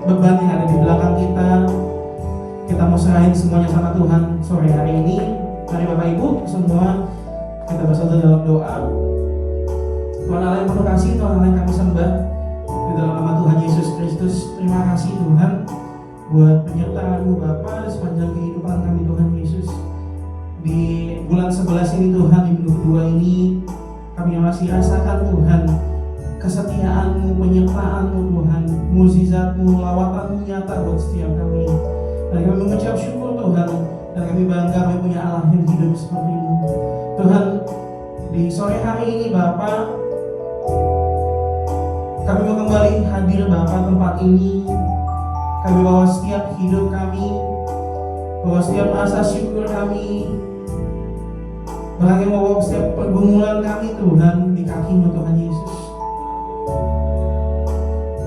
beban yang ada di belakang kita. Kita mau serahin semuanya sama Tuhan sore hari ini. Mari Bapak Ibu semua kita bersatu dalam doa. Tuhan Allah yang penuh kasih, Tuhan Allah yang kami sembah, di dalam nama Tuhan Yesus Kristus, terima kasih Tuhan buat penyertaan-Mu Bapa sepanjang kehidupan kami Tuhan Yesus. Di bulan 11 ini Tuhan, di minggu kedua ini kami masih rasakan Tuhan kesetiaan-Mu, penyertaan-Mu Tuhan, mukjizat-Mu, lawatan-Mu nyata buat setiap kami. Dan kami mengucap syukur Tuhan, dan kami bangga kami punya Allah yang hidup seperti ini. Tuhan, di sore hari ini Bapa, kami mau kembali hadir Bapa tempat ini. Kami bawa setiap hidup kami, bawa setiap rasa syukur kami, bahkan mau bawa setiap pergumulan kami Tuhan di kaki-Mu Tuhan Yesus.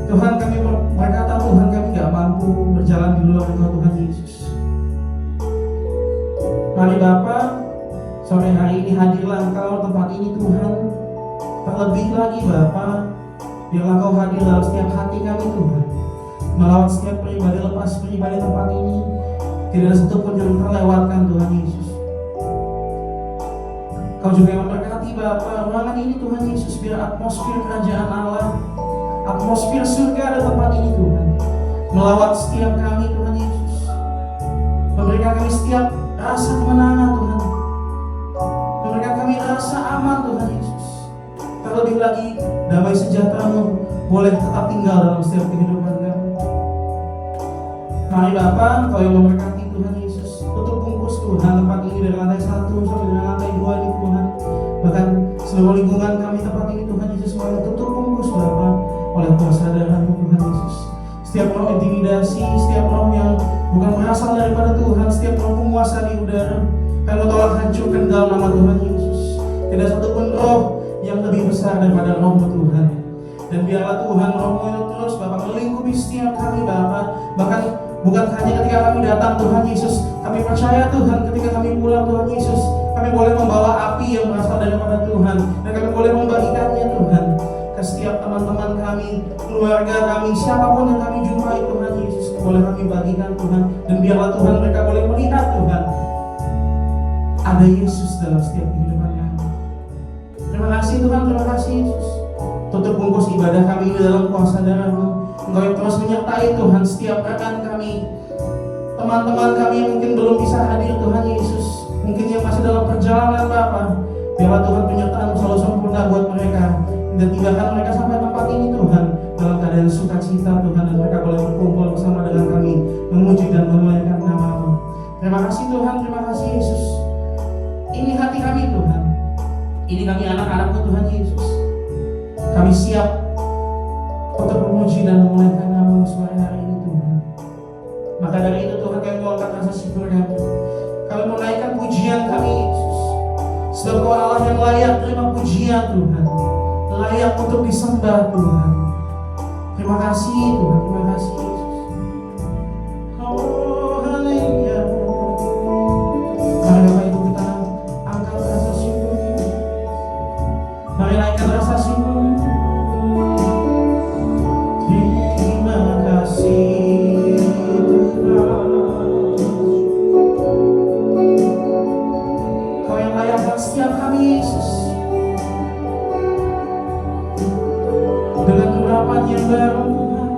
Tuhan, kami berkata Tuhan kami gak mampu berjalan di luar Engkau Tuhan Yesus. Mari Bapa, sore hari ini hadirlah Engkau tempat ini Tuhan. Terlebih lagi Bapa, biarlah Engkau hadir dalam setiap hati kami Tuhan, melawat setiap pribadi lepas pribadi tempat ini. Tidak ada satupun yang terlewatkan Tuhan Yesus. Kau juga yang memberkati Bapa ruangan ini Tuhan Yesus, biar atmosfer kerajaan Allah, atmosfer surga ada tempat ini Tuhan, melawat setiap kami Tuhan Yesus, memberikan kami setiap rasa kemenangan Tuhan, memberikan kami rasa aman Tuhan Yesus. Terlebih lagi damai sejahtera-Mu boleh tetap tinggal dalam setiap kehidupan kami. Mari Bapa, Kau yang memberkati Tuhan Yesus, tutup bungkus Tuhan tempat ini dari lantai 1 sampai dengan lantai 2 ini Tuhan, bahkan seluruh lingkungan kami tempat ini Tuhan Yesus, boleh tutup bungkus Bapa oleh kuasa darah-Mu Tuhan Yesus. Setiap roh intimidasi, setiap roh yang bukan berasal daripada Tuhan, setiap roh penguasa di udara, kami tolak hancurkan dalam nama Tuhan Yesus. Tidak satupun roh yang lebih besar daripada roh-Mu Tuhan. Dan biarlah Tuhan roh-Mu itu terus Bapak melingkupi setiap kami Bapak. Bahkan bukan hanya ketika kami datang Tuhan Yesus, kami percaya Tuhan ketika kami pulang Tuhan Yesus, kami boleh membawa api yang berasal daripada Tuhan, dan kami boleh membagikannya Tuhan ke setiap teman-teman kami, keluarga kami, siapapun yang kami jumpai Tuhan Yesus, boleh kami bagikan Tuhan. Dan biarlah Tuhan mereka boleh melihat Tuhan ada Yesus dalam setiap kehidupan kami. Terima kasih Tuhan, terima kasih Yesus. Tutup bungkus ibadah kami ini dalam kuasa darah-Mu. Engkau yang terus menyertai Tuhan setiap rekan kami, teman-teman kami yang mungkin belum bisa hadir Tuhan Yesus, mungkin yang masih dalam perjalanan Bapa. Biarlah Tuhan penyertaan-Mu selalu sempurna buat mereka, dan tinggalkan mereka sampai tempat ini Tuhan dalam keadaan sukacita Tuhan, dan mereka boleh berkumpul bersama dengan kami memuji dan memuliakan nama-Mu. Terima kasih Tuhan, terima kasih Yesus. Ini hati kami Tuhan, ini kami anak-anak-Mu Tuhan Yesus. Kami siap untuk memuji dan memuliakan nama-Mu sore hari ini Tuhan. Maka dari itu Tuhan, kami mau angkat rasa syukur kami, kami mau naikkan pujian kami Yesus, sebab Kau Allah yang layak terima pujian Tuhan, layak untuk disembah Tuhan. Terima kasih Tuhan, terima kasih Yesus. Oh haleluya. Mari Bapak Ibu kita angkat rasa syukur, mari naikkan rasa syukur. Terima kasih Tuhan, Kau yang layak buat setiap kami Yesus. Dengan urapan yang baru Tuhan,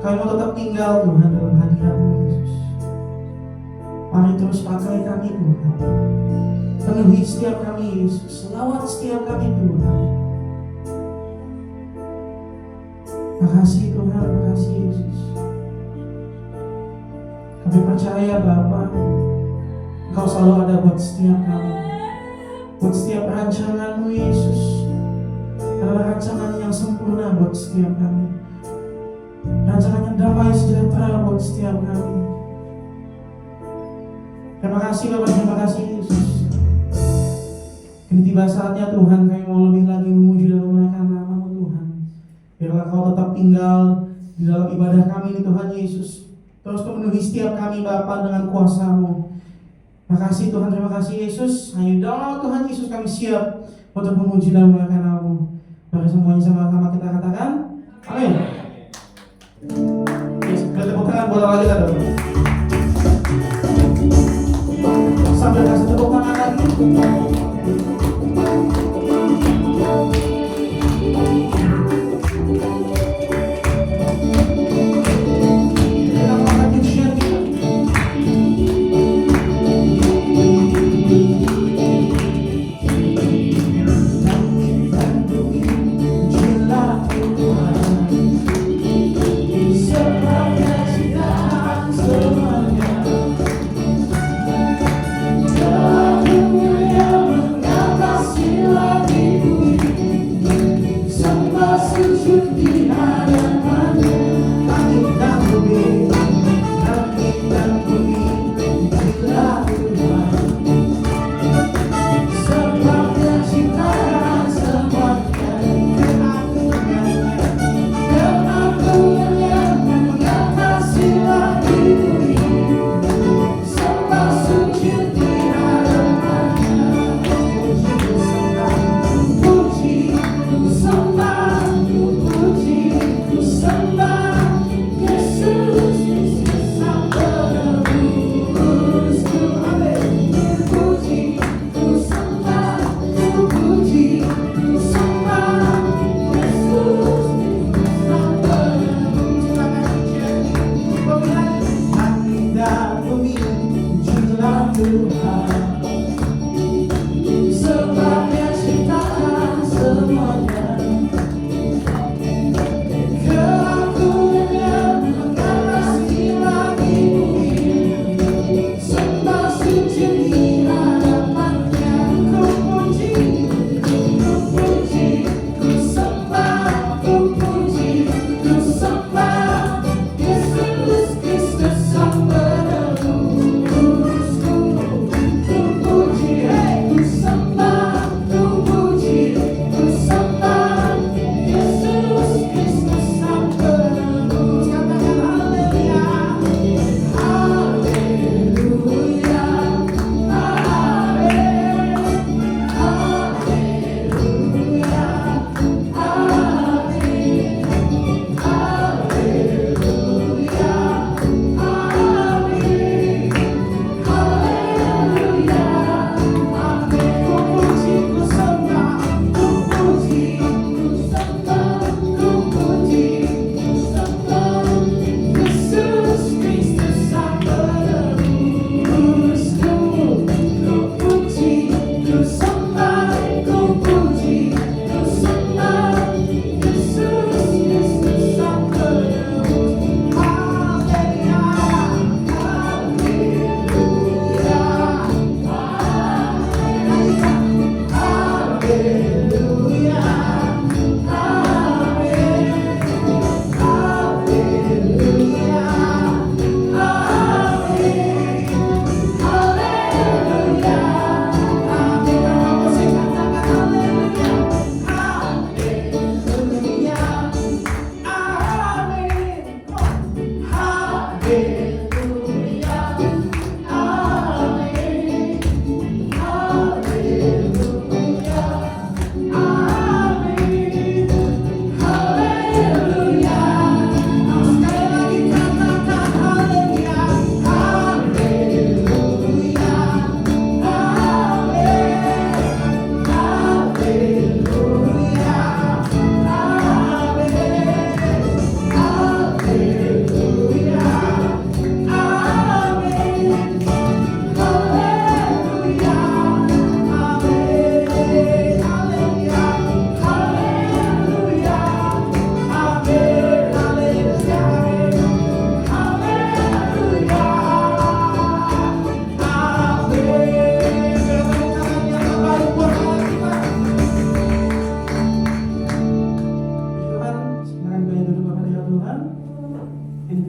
Kami mau tetap tinggal Tuhan dalam hadirat-Mu Yesus. Mari terus pakai kami Tuhan. Penuhi setiap kami Yesus. Lawat setiap kami Tuhan. Makasih Tuhan, makasih Yesus. Kami percaya Bapa, Engkau selalu ada buat setiap kami. Buat setiap rancangan-Mu Yesus adalah rancangan yang sempurna buat setiap kami. Rancangan yang damai sejahtera buat setiap kami. Terima kasih Bapak, terima kasih Yesus. Kini tiba saatnya Tuhan, kami mau lebih lagi memuji dan memuliakan nama-Mu Tuhan. Biarlah Kau tetap tinggal di dalam ibadah kami ini Tuhan Yesus. Terus memenuhi setiap kami Bapa dengan kuasa-Mu. Terima kasih Tuhan, terima kasih Yesus. Hanya dalam Tuhan Yesus kami siap untuk memuji dan memuliakan nama-Mu. Mari semuanya sama-sama kita katakan amin. Yes, kita tepuk tangan buat Allah kita dong. Sambil kasih tepuk tangan lagi. Kita makan pujian kita.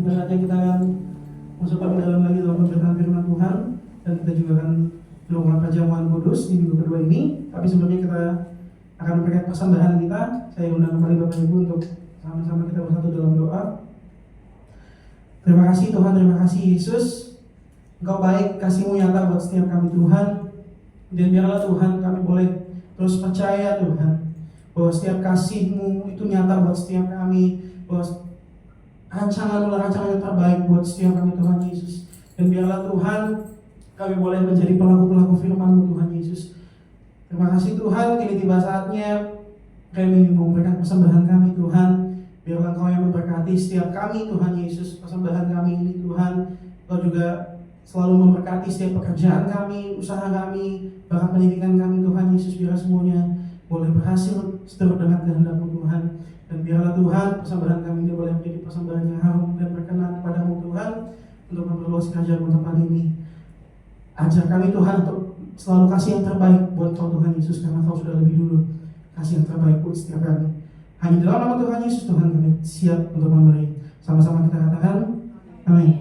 ibaratnya kita akan masuk lebih dalam lagi dalam pemberitaan firman Tuhan, dan kita juga akan melakukan perjamuan kudus di minggu kedua ini. Tapi sebelumnya kita akan memberikan persembahan kita. Saya undang kembali Bapak Ibu untuk sama-sama kita bersatu dalam doa. Terima kasih Tuhan, terima kasih Yesus. Engkau baik, kasih-Mu nyata buat setiap kami Tuhan. Dan biarlah Tuhan kami boleh terus percaya Tuhan, bahwa setiap kasih-Mu itu nyata buat setiap kami, bahwa rancangan-Mu adalah rancangan yang terbaik buat setiap kami Tuhan Yesus. Dan biarlah Tuhan kami boleh menjadi pelaku-pelaku firman-Mu Tuhan Yesus. Terima kasih Tuhan, kini tiba saatnya kami memberikan persembahan kami Tuhan. Biarlah Engkau yang memberkati setiap kami Tuhan Yesus. Persembahan kami ini Tuhan, Engkau juga selalu memberkati setiap pekerjaan kami, usaha kami, bahkan pendidikan kami Tuhan Yesus. Biarlah semuanya boleh berhasil seturut dengan kehendak-Mu Tuhan. Dan biarlah Tuhan persembahan kami ini boleh menjadi persembahan yang harum dan berkenan kepada-Mu Tuhan, untuk memperluas kerjaan-Mu tempat ini. Ajar kami Tuhan untuk selalu kasih yang terbaik buat Kau Tuhan Yesus, karena Kau sudah lebih dulu kasih yang terbaik buat setiap kami. Hanya dalam nama Tuhan Yesus Tuhan kami siap untuk memberi. Sama-sama kita katakan amin.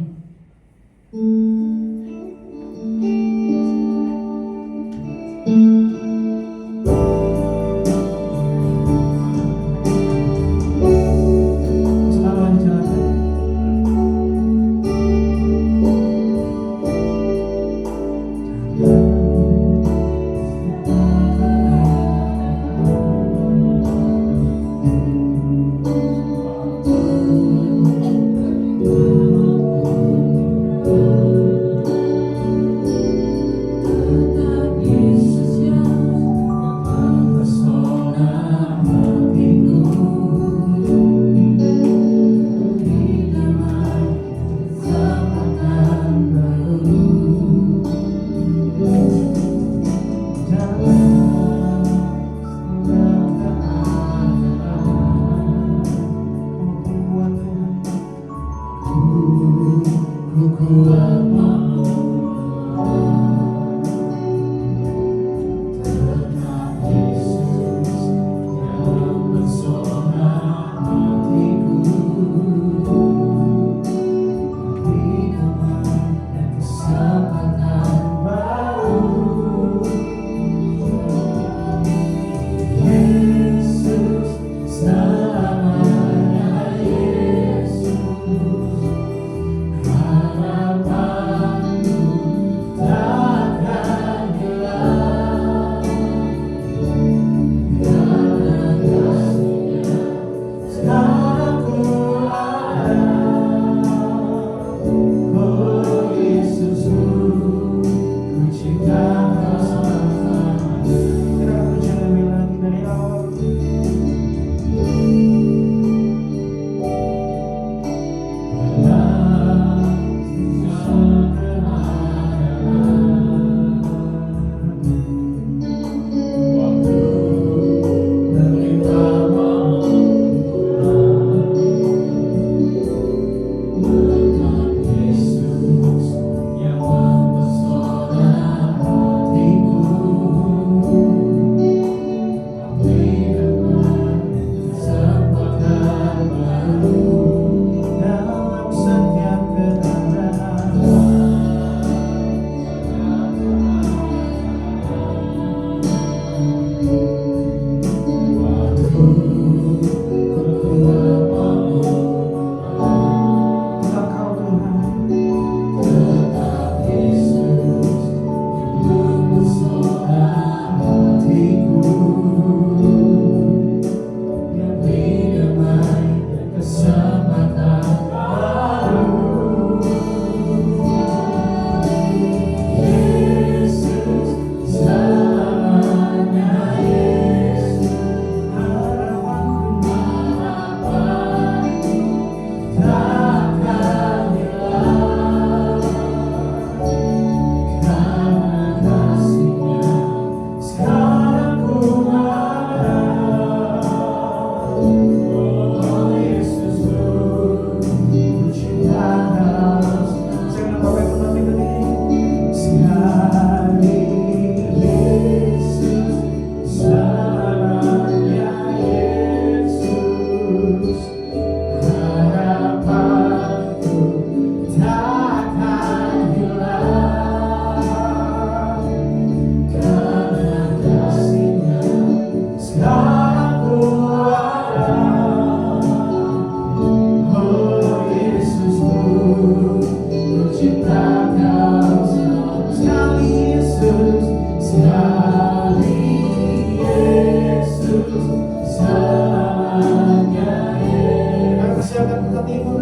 silakan angkat ibu.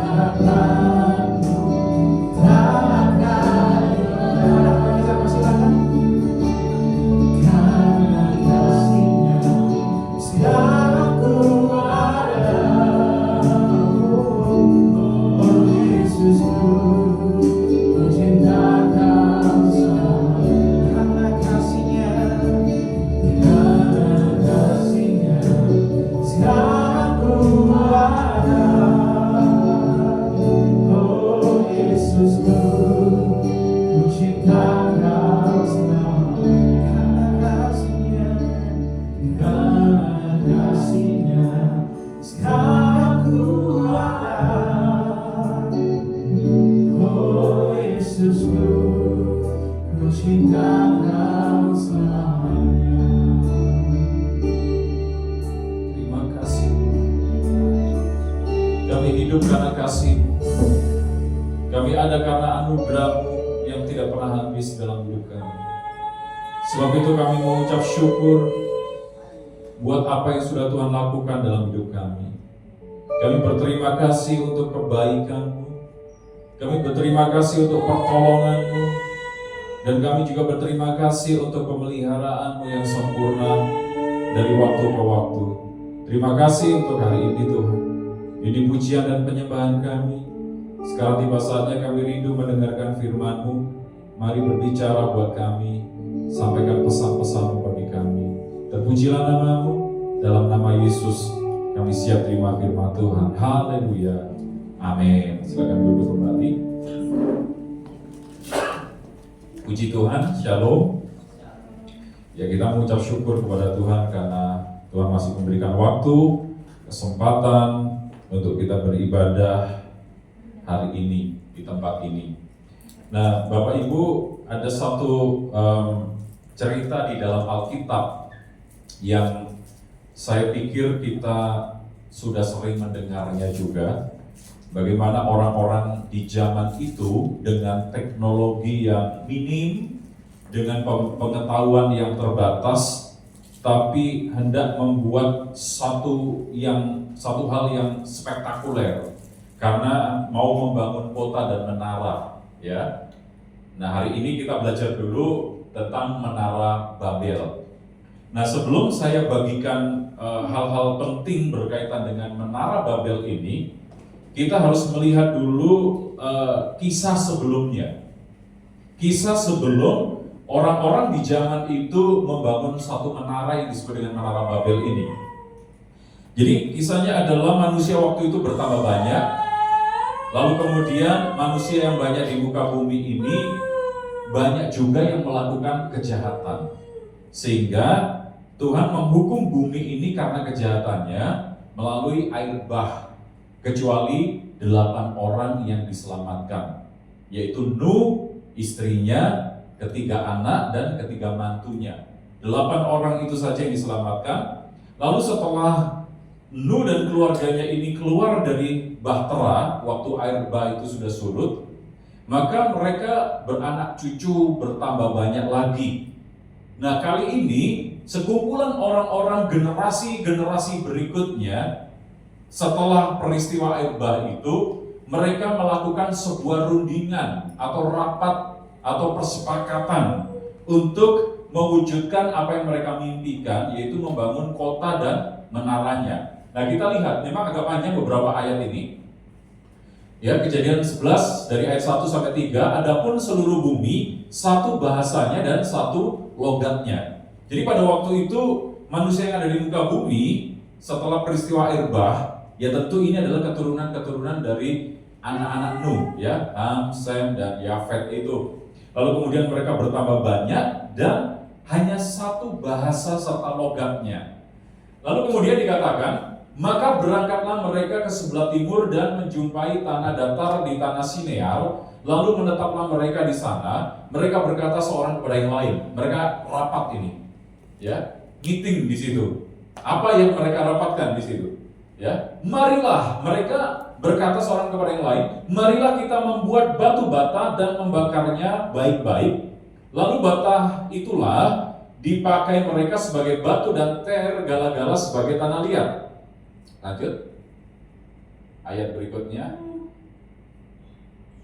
Harapanku takkan anak bisa persilakan. Karena kasih-Nya sekarang ku ada. Oh Yesusku, ku cinta Kau selalu. Karena kasih-Nya sekarang ku ada. Oh Yesusku, ku cinta Kau selalu. Karena kasih-Nya sekarang ku ada. Oh Yesusku, ku cinta Kau selamanya. Terima kasih. Kami hidup karena kasih. Kami ada karena anugerah-Mu yang tidak pernah habis dalam hidup kami. Sebab itu kami mengucap syukur buat apa yang sudah Tuhan lakukan dalam hidup kami. Kami berterima kasih untuk kebaikan-Mu. Kami berterima kasih untuk pertolongan-Mu. Dan kami juga berterima kasih untuk pemeliharaan-Mu yang sempurna dari waktu ke waktu. Terima kasih untuk hari ini Tuhan. Ini pujian dan penyembahan kami. Sekarang tiba saatnya kami rindu mendengarkan firman-Mu. Mari berbicara buat kami. Sampaikan pesan-pesan-Mu bagi kami. Terpujilah nama-Mu. Dalam nama Yesus kami siap terima firman Tuhan. Haleluya. Amin. Silakan duduk kembali. Puji Tuhan, Shalom. Ya, kita mengucap syukur kepada Tuhan karena Tuhan masih memberikan waktu, kesempatan untuk kita beribadah hari ini di tempat ini. Nah, Bapak Ibu, ada satu cerita di dalam Alkitab yang saya pikir kita sudah sering mendengarnya juga. Bagaimana orang-orang di zaman itu dengan teknologi yang minim, dengan pengetahuan yang terbatas, tapi hendak membuat satu hal yang spektakuler karena mau membangun kota dan menara, ya. Nah, hari ini kita belajar dulu tentang Menara Babel. Nah, sebelum saya bagikan hal-hal penting berkaitan dengan Menara Babel ini, kita harus melihat dulu kisah sebelumnya. Kisah sebelum orang-orang di zaman itu membangun satu menara yang disebut dengan Menara Babel ini. Jadi kisahnya adalah manusia waktu itu bertambah banyak. Lalu kemudian manusia yang banyak di muka bumi ini banyak juga yang melakukan kejahatan. Sehingga Tuhan menghukum bumi ini karena kejahatannya melalui air bah. Kecuali 8 orang yang diselamatkan, yaitu Nuh, istrinya, 3 anak, dan 3 mantunya. 8 orang itu saja yang diselamatkan. Lalu setelah Nuh dan keluarganya ini keluar dari bahtera, waktu air bah itu sudah surut, maka mereka beranak cucu bertambah banyak lagi. Nah, kali ini sekumpulan orang-orang generasi berikutnya, setelah peristiwa air bah itu, mereka melakukan sebuah rundingan atau rapat atau persepakatan untuk mewujudkan apa yang mereka mimpikan, yaitu membangun kota dan menaranya. Nah, kita lihat, memang agak panjang beberapa ayat ini. Ya, Kejadian 11 dari ayat 1 sampai 3, adapun seluruh bumi satu bahasanya dan satu logatnya. Jadi pada waktu itu manusia yang ada di muka bumi setelah peristiwa air bah, ya tentu ini adalah keturunan-keturunan dari anak-anak Nuh, ya, Ham, Sem, dan Yafet itu. Lalu kemudian mereka bertambah banyak dan hanya satu bahasa serta logatnya. Lalu kemudian dikatakan, maka berangkatlah mereka ke sebelah timur dan menjumpai tanah datar di tanah Sinear. Lalu menetaplah mereka di sana. Mereka berkata seorang kepada yang lain. Mereka rapat ini, ya, meeting di situ. Apa yang mereka rapatkan di situ? Ya, marilah, mereka berkata seorang kepada yang lain, marilah kita membuat batu bata dan membakarnya baik-baik. Lalu bata itulah dipakai mereka sebagai batu dan ter gala-gala sebagai tanah liat. Lanjut. Ayat berikutnya.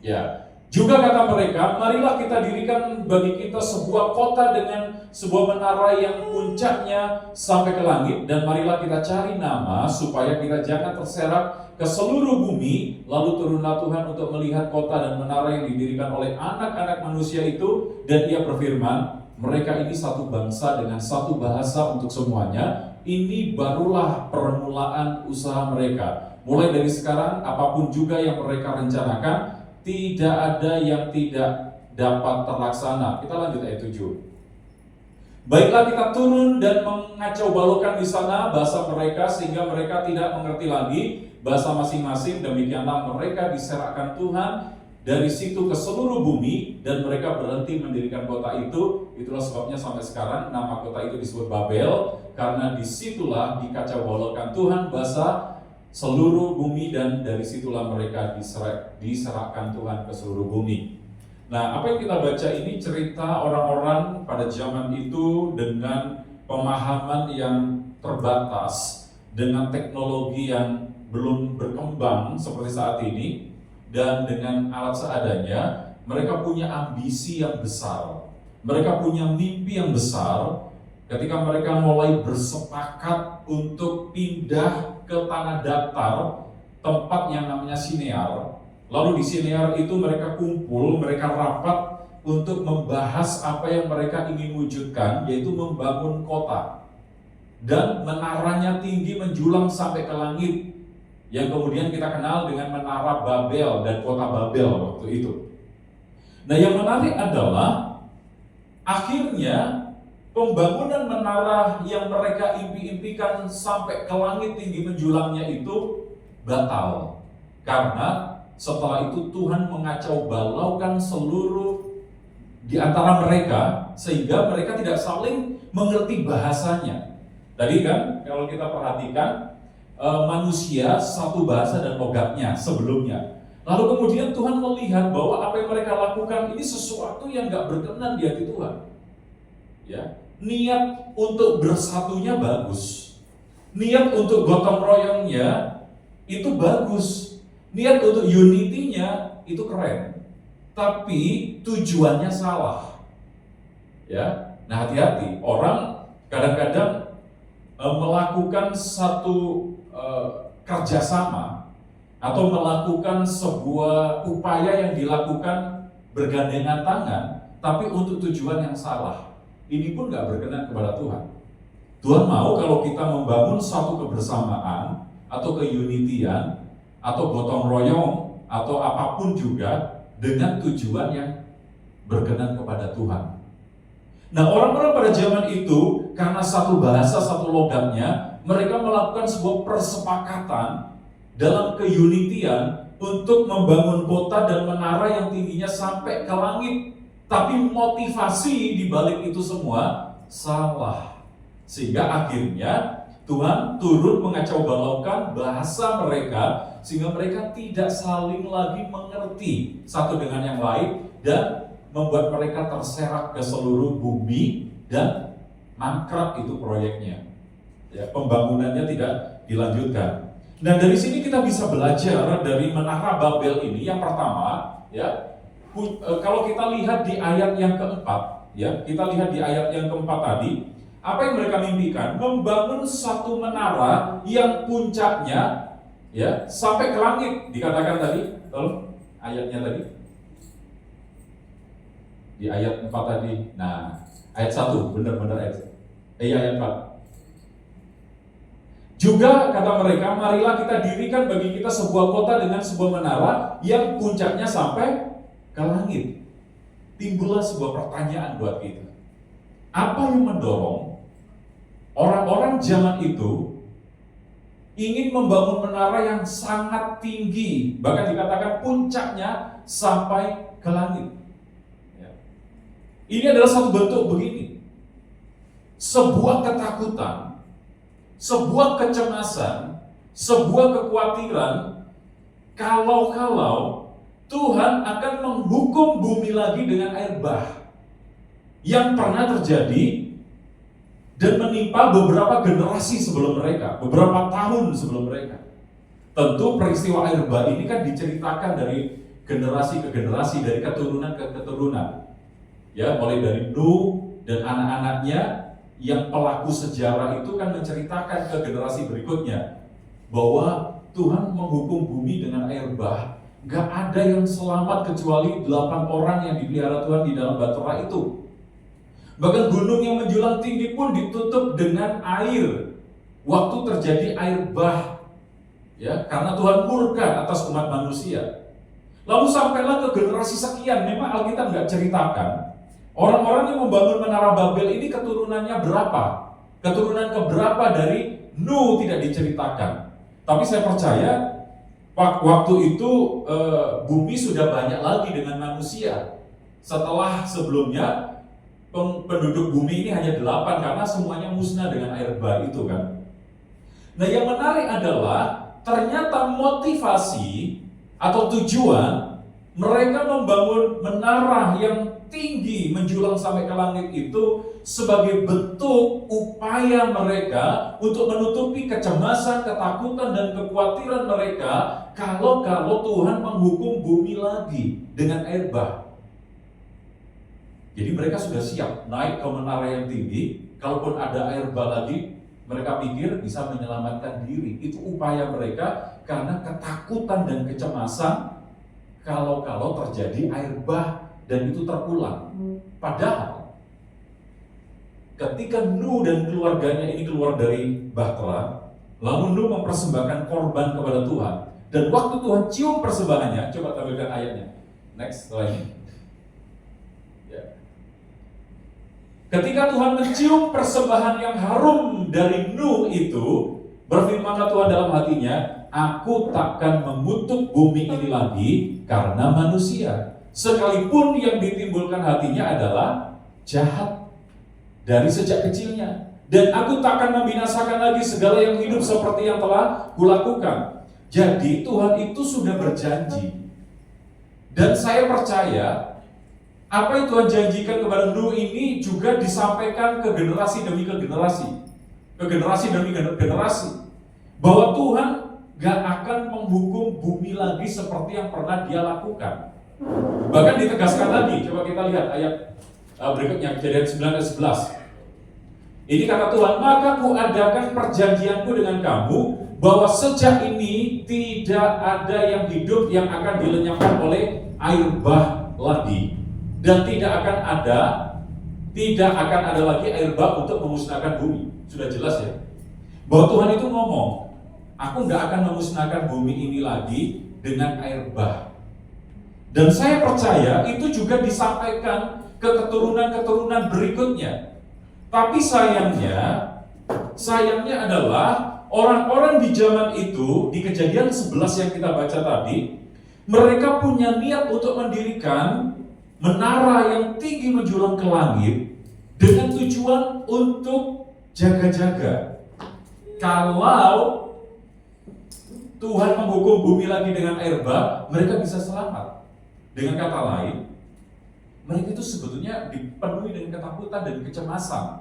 Ya, juga kata mereka, marilah kita dirikan bagi kita sebuah kota dengan sebuah menara yang puncaknya sampai ke langit, dan marilah kita cari nama supaya kita jangan terserak ke seluruh bumi. Lalu turunlah Tuhan untuk melihat kota dan menara yang didirikan oleh anak-anak manusia itu, dan Ia berfirman, mereka ini satu bangsa dengan satu bahasa untuk semuanya. Ini barulah permulaan usaha mereka. Mulai dari sekarang, apapun juga yang mereka rencanakan, tidak ada yang tidak dapat terlaksana. Kita lanjut ayat 7. Baiklah kita turun dan mengacau balokkan di sana bahasa mereka, sehingga mereka tidak mengerti lagi bahasa masing-masing. Demikianlah mereka diserahkan Tuhan dari situ ke seluruh bumi, dan mereka berhenti mendirikan kota itu. Itulah sebabnya sampai sekarang nama kota itu disebut Babel, karena disitulah dikacau balokkan Tuhan bahasa seluruh bumi, dan dari situlah mereka diserahkan Tuhan ke seluruh bumi. Nah, apa yang kita baca ini cerita orang-orang pada zaman itu dengan pemahaman yang terbatas, dengan teknologi yang belum berkembang seperti saat ini, dan dengan alat seadanya. Mereka punya ambisi yang besar, mereka punya mimpi yang besar. Ketika mereka mulai bersepakat untuk pindah ke tanah datar, tempat yang namanya Sinear. Lalu di Sinear itu mereka kumpul, mereka rapat untuk membahas apa yang mereka ingin wujudkan, yaitu membangun kota. Dan menaranya tinggi menjulang sampai ke langit, yang kemudian kita kenal dengan menara Babel dan kota Babel waktu itu. Nah, yang menarik adalah akhirnya pembangunan menara yang mereka impi-impikan sampai ke langit tinggi menjulangnya itu batal. Karena setelah itu Tuhan mengacau balaukan seluruh di antara mereka, sehingga mereka tidak saling mengerti bahasanya. Tadi kan kalau kita perhatikan, manusia satu bahasa dan logatnya sebelumnya. Lalu kemudian Tuhan melihat bahwa apa yang mereka lakukan ini sesuatu yang gak berkenan di hati Tuhan. Ya, niat untuk bersatunya bagus, niat untuk gotong royongnya itu bagus, niat untuk unity-nya itu keren, tapi tujuannya salah. Ya, nah hati-hati, orang kadang-kadang melakukan satu kerjasama atau melakukan sebuah upaya yang dilakukan bergandengan tangan, tapi untuk tujuan yang salah. Ini pun gak berkenan kepada Tuhan. Tuhan mau kalau kita membangun satu kebersamaan atau keunitian atau gotong royong atau apapun juga dengan tujuan yang berkenan kepada Tuhan. Nah, orang-orang pada zaman itu karena satu bahasa, satu logatnya, mereka melakukan sebuah persepakatan dalam keunitian untuk membangun kota dan menara yang tingginya sampai ke langit. Tapi motivasi di balik itu semua salah. Sehingga akhirnya Tuhan turun mengacau balaukan bahasa mereka, sehingga mereka tidak saling lagi mengerti satu dengan yang lain, dan membuat mereka terserak ke seluruh bumi, dan mangkrak itu proyeknya. Ya, pembangunannya tidak dilanjutkan. Nah, dari sini kita bisa belajar dari menara Babel ini. Yang pertama, ya, kalau kita lihat di ayat yang keempat, ya, kita lihat di ayat yang keempat tadi, apa yang mereka mimpikan? Membangun satu menara yang puncaknya, ya, sampai ke langit. Dikatakan tadi, tolong ayatnya tadi, di ayat 4 tadi. Nah, ayat 1, benar-benar ayat 4. Juga kata mereka, marilah kita dirikan bagi kita sebuah kota dengan sebuah menara yang puncaknya sampai ke langit. Timbullah sebuah pertanyaan buat kita. Apa yang mendorong orang-orang zaman itu ingin membangun menara yang sangat tinggi, bahkan dikatakan puncaknya sampai ke langit? Ya. Ini adalah satu bentuk begini, sebuah ketakutan, sebuah kecemasan, sebuah kekhawatiran kalau Tuhan akan menghukum bumi lagi dengan air bah yang pernah terjadi dan menimpa beberapa generasi sebelum mereka, beberapa tahun sebelum mereka. Tentu peristiwa air bah ini kan diceritakan dari generasi ke generasi, dari keturunan ke keturunan. Ya, mulai dari Nuh dan anak-anaknya yang pelaku sejarah itu kan menceritakan ke generasi berikutnya bahwa Tuhan menghukum bumi dengan air bah. Gak ada yang selamat kecuali 8 orang yang dipelihara Tuhan di dalam Bahtera itu. Bahkan gunung yang menjulang tinggi pun ditutup dengan air waktu terjadi air bah. Ya, karena Tuhan murka atas umat manusia. Lalu sampailah ke generasi sekian, memang Alkitab nggak ceritakan orang-orang yang membangun Menara Babel ini keturunannya berapa, keturunan keberapa dari Nuh tidak diceritakan. Tapi saya percaya waktu itu bumi sudah banyak lagi dengan manusia. Setelah sebelumnya penduduk bumi ini hanya 8 karena semuanya musnah dengan air bah itu kan. Nah, yang menarik adalah ternyata motivasi atau tujuan mereka membangun menara yang tinggi menjulang sampai ke langit itu sebagai bentuk upaya mereka untuk menutupi kecemasan, ketakutan, dan kekhawatiran mereka kalau Tuhan menghukum bumi lagi dengan air bah. Jadi mereka sudah siap naik ke menara yang tinggi, kalaupun ada air bah lagi, mereka pikir bisa menyelamatkan diri. Itu upaya mereka karena ketakutan dan kecemasan kalau terjadi air bah dan itu terulang. Padahal ketika Nuh dan keluarganya ini keluar dari Bahtera, lalu Nuh mempersembahkan korban kepada Tuhan, dan waktu Tuhan cium persembahannya, coba tampilkan ayatnya. Next slide. Ketika Tuhan mencium persembahan yang harum dari Nuh itu, berfirmanlah Tuhan dalam hatinya, aku takkan mengutuk bumi ini lagi karena manusia, sekalipun yang ditimbulkan hatinya adalah jahat dari sejak kecilnya. Dan aku takkan membinasakan lagi segala yang hidup seperti yang telah kulakukan. Jadi Tuhan itu sudah berjanji. Dan saya percaya apa yang Tuhan janjikan kepada Nuh ini juga disampaikan ke generasi demi generasi, demi generasi, bahwa Tuhan gak akan menghukum bumi lagi seperti yang pernah Dia lakukan. Bahkan ditegaskan lagi, coba kita lihat ayat berikutnya, Kejadian 9 ayat 11. Ini kata Tuhan, maka kuadakan perjanjianku dengan kamu, bahwa sejak ini tidak ada yang hidup yang akan dilenyapkan oleh air bah lagi. Dan tidak akan ada lagi air bah untuk memusnahkan bumi. Sudah jelas ya, bahwa Tuhan itu ngomong, aku gak akan memusnahkan bumi ini lagi dengan air bah. Dan saya percaya itu juga disampaikan ke keturunan-keturunan berikutnya. Tapi sayangnya adalah orang-orang di zaman itu, di Kejadian 11 yang kita baca tadi, mereka punya niat untuk mendirikan menara yang tinggi menjulang ke langit dengan tujuan untuk jaga-jaga. Kalau Tuhan menghukum bumi lagi dengan air bah, mereka bisa selamat. Dengan kata lain, mereka itu sebetulnya dipenuhi dengan ketakutan dan kecemasan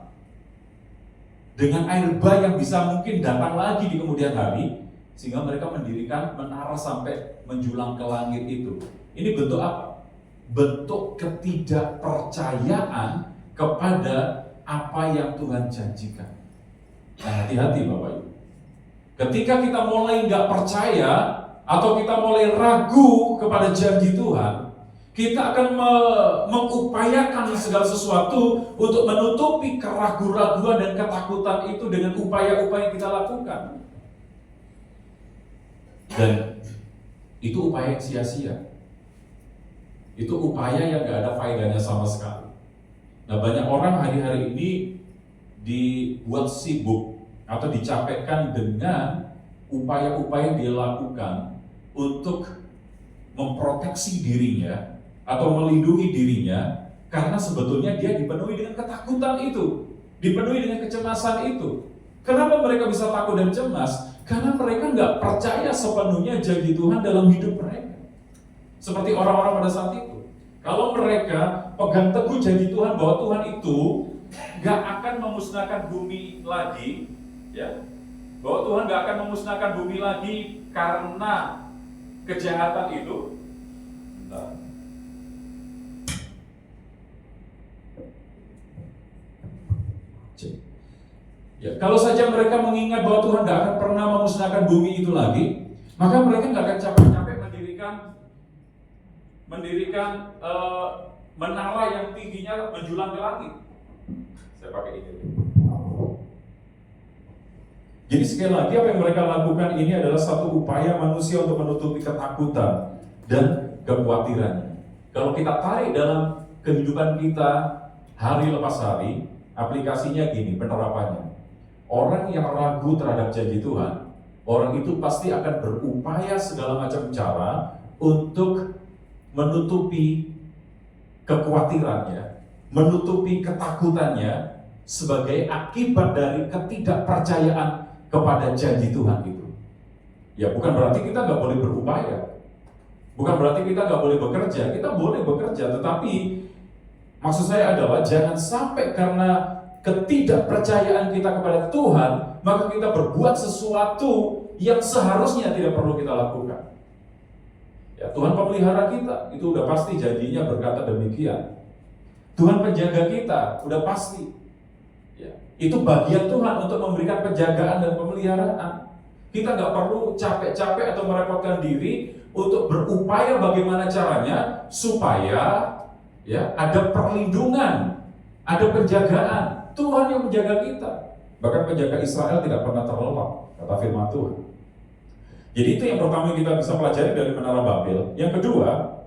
dengan air bah yang bisa mungkin datang lagi di kemudian hari, sehingga mereka mendirikan menara sampai menjulang ke langit itu. Ini bentuk apa? Bentuk ketidakpercayaan kepada apa yang Tuhan janjikan. Nah, hati-hati Bapak Ibu. Ketika kita mulai nggak percaya atau kita mulai ragu kepada janji Tuhan, kita akan mengupayakan segala sesuatu untuk menutupi keraguan-raguan dan ketakutan itu dengan upaya-upaya yang kita lakukan. Dan itu upaya yang sia-sia. Itu upaya yang gak ada faedahnya sama sekali. Nah, banyak orang hari-hari ini dibuat sibuk atau dicapekkan dengan upaya-upaya yang dia lakukan untuk memproteksi dirinya atau melindungi dirinya, karena sebetulnya dia dipenuhi dengan ketakutan itu, dipenuhi dengan kecemasan itu. Kenapa mereka bisa takut dan cemas? Karena mereka gak percaya sepenuhnya janji Tuhan dalam hidup mereka. Seperti orang-orang pada saat itu, kalau mereka pegang teguh janji Tuhan bahwa Tuhan itu gak akan memusnahkan bumi lagi, ya, bahwa Tuhan gak akan memusnahkan bumi lagi karena kejahatan itu. Bentar. Ya, kalau saja mereka mengingat bahwa Tuhan gak akan pernah memusnahkan bumi itu lagi, maka mereka gak akan capek-capek mendirikan menara yang tingginya menjulang ke langit. Saya pakai ini. Jadi sekali lagi apa yang mereka lakukan ini adalah satu upaya manusia untuk menutupi ketakutan dan kekhawatirannya. Kalau kita tarik dalam kehidupan kita hari lepas hari, aplikasinya gini, penerapannya. Orang yang ragu terhadap janji Tuhan, orang itu pasti akan berupaya segala macam cara untuk menutupi kekhawatirannya, menutupi ketakutannya sebagai akibat dari ketidakpercayaan kepada janji Tuhan itu. Ya, bukan berarti kita nggak boleh berupaya, bukan berarti kita nggak boleh bekerja. Kita boleh bekerja, tetapi maksud saya adalah jangan sampai karena ketidakpercayaan kita kepada Tuhan, maka kita berbuat sesuatu yang seharusnya tidak perlu kita lakukan. Ya, Tuhan pemelihara kita, itu udah pasti janjinya berkata demikian. Tuhan penjaga kita, udah pasti. Ya, itu bagian Tuhan untuk memberikan penjagaan dan pemeliharaan. Kita nggak perlu capek-capek atau merepotkan diri untuk berupaya bagaimana caranya supaya ya ada perlindungan, ada penjagaan. Tuhan yang menjaga kita. Bahkan penjaga Israel tidak pernah terlelap, kata firman Tuhan. Jadi itu yang pertama kita bisa pelajari dari Menara Babel. Yang kedua,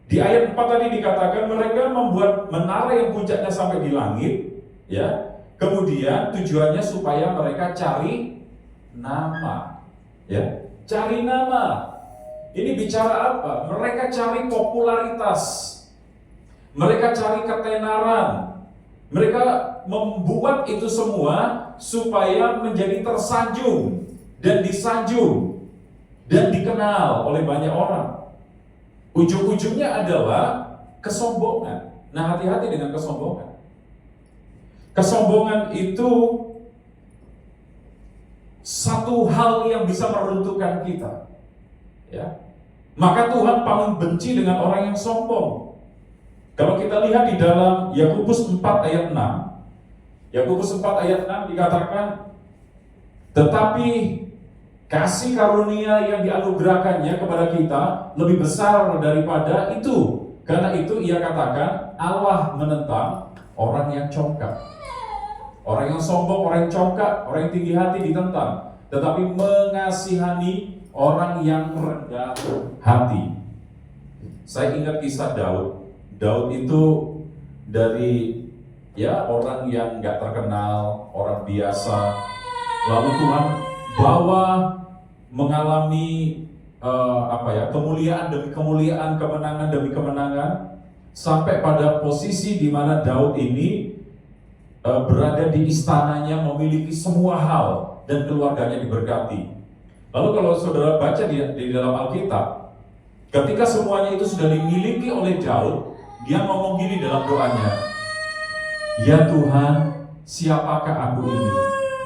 di ayat 4 tadi dikatakan mereka membuat menara yang puncaknya sampai di langit, ya. Kemudian tujuannya supaya mereka cari nama, ya. Cari nama. Ini bicara apa? Mereka cari popularitas. Mereka cari ketenaran. Mereka membuat itu semua supaya menjadi tersanjung dan disanjung dan dikenal oleh banyak orang. Ujung-ujungnya adalah kesombongan. Nah, hati-hati dengan kesombongan. Kesombongan itu satu hal yang bisa meruntuhkan kita. Ya. Maka Tuhan paling benci dengan orang yang sombong. Kalau kita lihat di dalam Yakobus 4 ayat 6, Yakobus 4 ayat 6 dikatakan, tetapi kasih karunia yang dianugerahkannya kepada kita lebih besar daripada itu. Karena itu ia katakan, Allah menentang orang yang congkak. Orang yang sombong, orang yang congkak, orang yang tinggi hati ditentang. Tetapi mengasihani orang yang rendah hati. Saya ingat kisah Daud. Daud itu dari ya orang yang nggak terkenal, orang biasa. Lalu Tuhan bawa mengalami kemuliaan demi kemuliaan, kemenangan demi kemenangan, sampai pada posisi di mana Daud ini berada di istananya, memiliki semua hal dan keluarganya diberkati. Lalu kalau saudara baca di dalam Alkitab, ketika semuanya itu sudah dimiliki oleh Daud, dia ngomong gini dalam doanya, ya Tuhan, siapakah aku ini?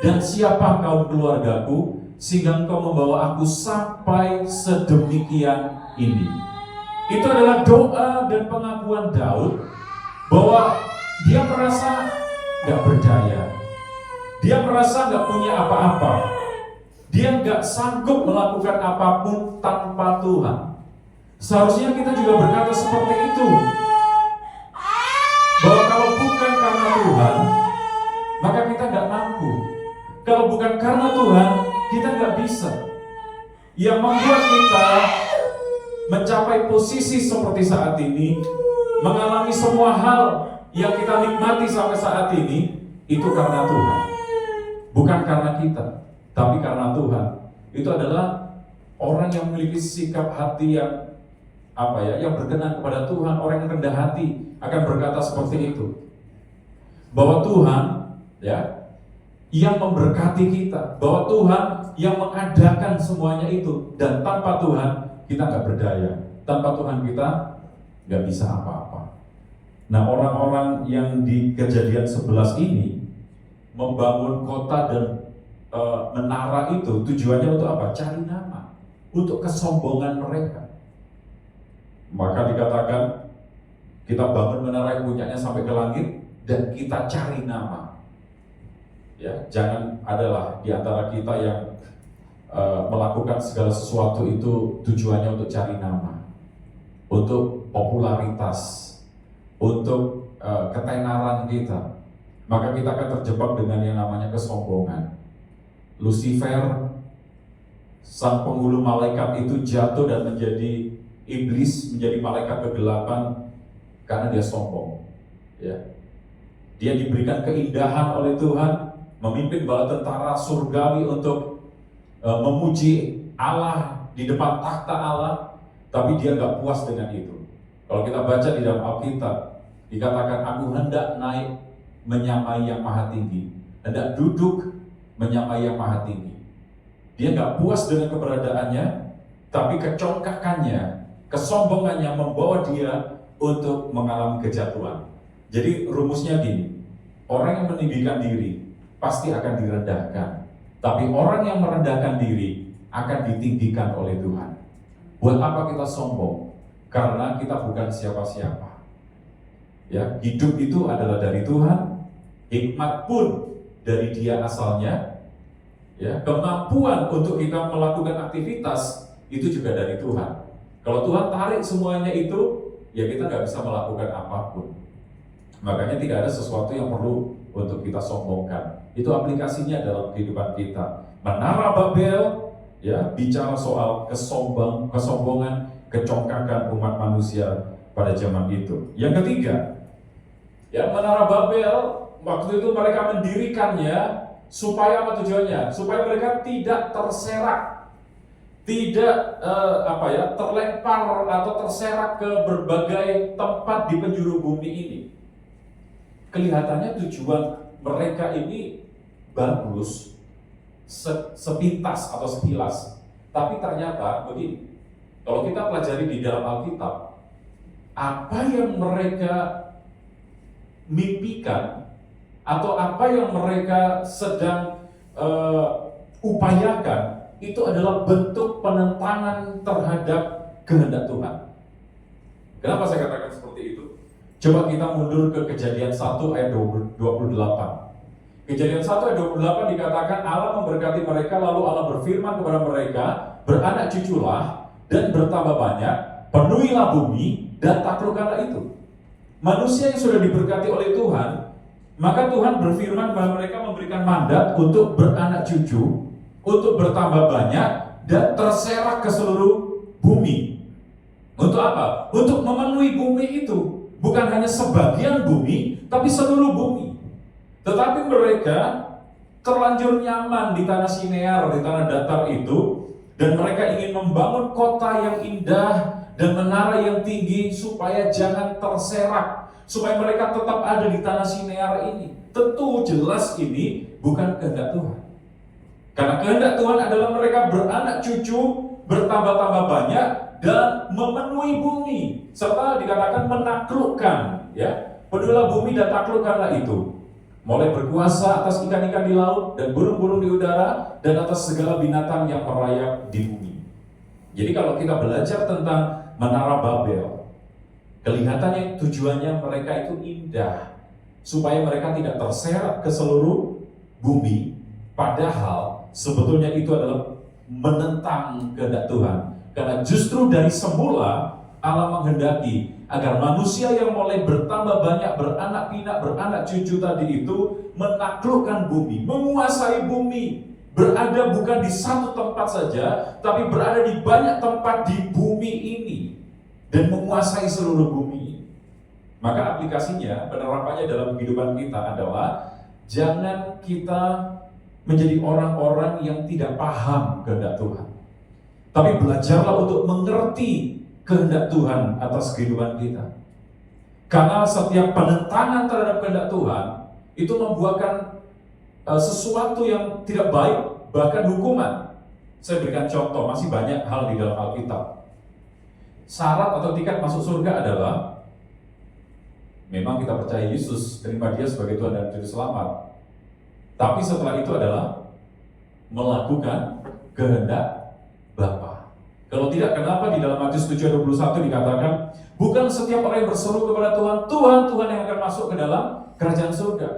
Dan siapa kaum keluargaku, sehingga Engkau membawa aku sampai sedemikian ini. Itu adalah doa dan pengakuan Daud bahwa dia merasa gak berdaya, dia merasa gak punya apa-apa, dia gak sanggup melakukan apapun tanpa Tuhan. Seharusnya kita juga berkata seperti itu, bahwa kalau bukan karena Tuhan, maka kita gak mampu. Kalau bukan karena Tuhan, kita gak bisa. Yang membuat kita mencapai posisi seperti saat ini, mengalami semua hal yang kita nikmati sampai saat ini, itu karena Tuhan. Bukan karena kita, tapi karena Tuhan. Itu adalah orang yang memiliki sikap hati yang yang berkenan kepada Tuhan. Orang yang rendah hati akan berkata seperti itu, bahwa Tuhan yang memberkati kita, bahwa Tuhan yang mengadakan semuanya itu, dan tanpa Tuhan kita nggak berdaya, tanpa Tuhan kita nggak bisa apa-apa. Nah, orang-orang yang di Kejadian 11 ini membangun kota dan menara itu tujuannya untuk apa? Cari nama, untuk kesombongan mereka. Maka dikatakan kita bangun menara yang puncaknya sampai ke langit dan kita cari nama. Ya, jangan adalah di antara kita yang melakukan segala sesuatu itu tujuannya untuk cari nama, untuk popularitas, untuk ketenaran kita. Maka kita akan terjebak dengan yang namanya kesombongan. Lucifer, sang penghulu malaikat itu jatuh dan menjadi iblis, menjadi malaikat kegelapan karena dia sombong. Ya. Dia diberikan keindahan oleh Tuhan, memimpin bala tentara surgawi untuk memuji Allah di depan takhta Allah, tapi dia nggak puas dengan itu. Kalau kita baca di dalam Alkitab, dikatakan aku hendak naik menyamai yang maha tinggi, hendak duduk menyamai yang maha tinggi. Dia nggak puas dengan keberadaannya, tapi kecongkakannya, kesombongannya membawa dia untuk mengalami kejatuhan. Jadi rumusnya gini, orang yang meninggikan diri pasti akan direndahkan. Tapi orang yang merendahkan diri akan ditinggikan oleh Tuhan. Buat apa kita sombong? Karena kita bukan siapa-siapa. Ya, hidup itu adalah dari Tuhan, hikmat pun dari Dia asalnya. Ya, kemampuan untuk kita melakukan aktivitas itu juga dari Tuhan. Kalau Tuhan tarik semuanya itu, ya kita nggak bisa melakukan apapun. Makanya tidak ada sesuatu yang perlu untuk kita sombongkan. Itu aplikasinya dalam kehidupan kita. Menara Babel ya bicara soal kesombongan, kecongkakan umat manusia pada zaman itu. Yang ketiga, ya menara Babel waktu itu mereka mendirikannya supaya apa tujuannya? Supaya mereka tidak terserak, tidak terlempar atau terserak ke berbagai tempat di penjuru bumi ini. Kelihatannya tujuan mereka ini bagus sepintas atau sekilas, tapi ternyata begini, kalau kita pelajari di dalam Alkitab, apa yang mereka mimpikan atau apa yang mereka sedang upayakan itu adalah bentuk penentangan terhadap kehendak Tuhan. Kenapa saya katakan seperti itu? Coba kita mundur ke Kejadian 1 ayat 28. Kejadian 1 ayat 28 dikatakan Allah memberkati mereka, lalu Allah berfirman kepada mereka, beranak cuculah dan bertambah banyak, penuhilah bumi dan taklukkanlah itu. Manusia yang sudah diberkati oleh Tuhan, maka Tuhan berfirman kepada mereka, memberikan mandat untuk beranak cucu, untuk bertambah banyak dan terserak ke seluruh bumi. Untuk apa? Untuk memenuhi bumi itu. Bukan hanya sebagian bumi, tapi seluruh bumi. Tetapi mereka terlanjur nyaman di tanah Sinear, di tanah datar itu, dan mereka ingin membangun kota yang indah dan menara yang tinggi supaya jangan terserak, supaya mereka tetap ada di tanah Sinear ini. Tentu jelas ini bukan kehendak Tuhan. Karena kehendak Tuhan adalah mereka beranak cucu, bertambah-tambah banyak, dan memenuhi bumi, serta dikatakan menaklukkan, ya, penuhilah bumi dan taklukkanlah itu, mulai berkuasa atas ikan-ikan di laut dan burung-burung di udara dan atas segala binatang yang merayap di bumi. Jadi kalau kita belajar tentang menara Babel, kelihatannya tujuannya mereka itu indah, supaya mereka tidak terserak ke seluruh bumi, padahal sebetulnya itu adalah menentang kehendak Tuhan. Karena justru dari semula Allah menghendaki agar manusia yang mulai bertambah banyak, beranak pinak, beranak cucu tadi itu menaklukkan bumi, menguasai bumi, berada bukan di satu tempat saja, tapi berada di banyak tempat di bumi ini dan menguasai seluruh bumi. Maka aplikasinya, penerapannya dalam kehidupan kita adalah jangan kita menjadi orang-orang yang tidak paham kehendak Tuhan. Tapi belajarlah untuk mengerti kehendak Tuhan atas kehidupan kita. Karena setiap penentangan terhadap kehendak Tuhan itu membuahkan sesuatu yang tidak baik, bahkan hukuman. Saya berikan contoh, masih banyak hal di dalam Alkitab. Syarat atau tiket masuk surga adalah memang kita percaya Yesus, terima Dia sebagai Tuhan dan Juru Selamat. Tapi setelah itu adalah melakukan kehendak Bapa. Kalau tidak, kenapa di dalam Matius 7:21 dikatakan, bukan setiap orang yang berseru kepada Tuhan, Tuhan, Tuhan yang akan masuk ke dalam kerajaan surga.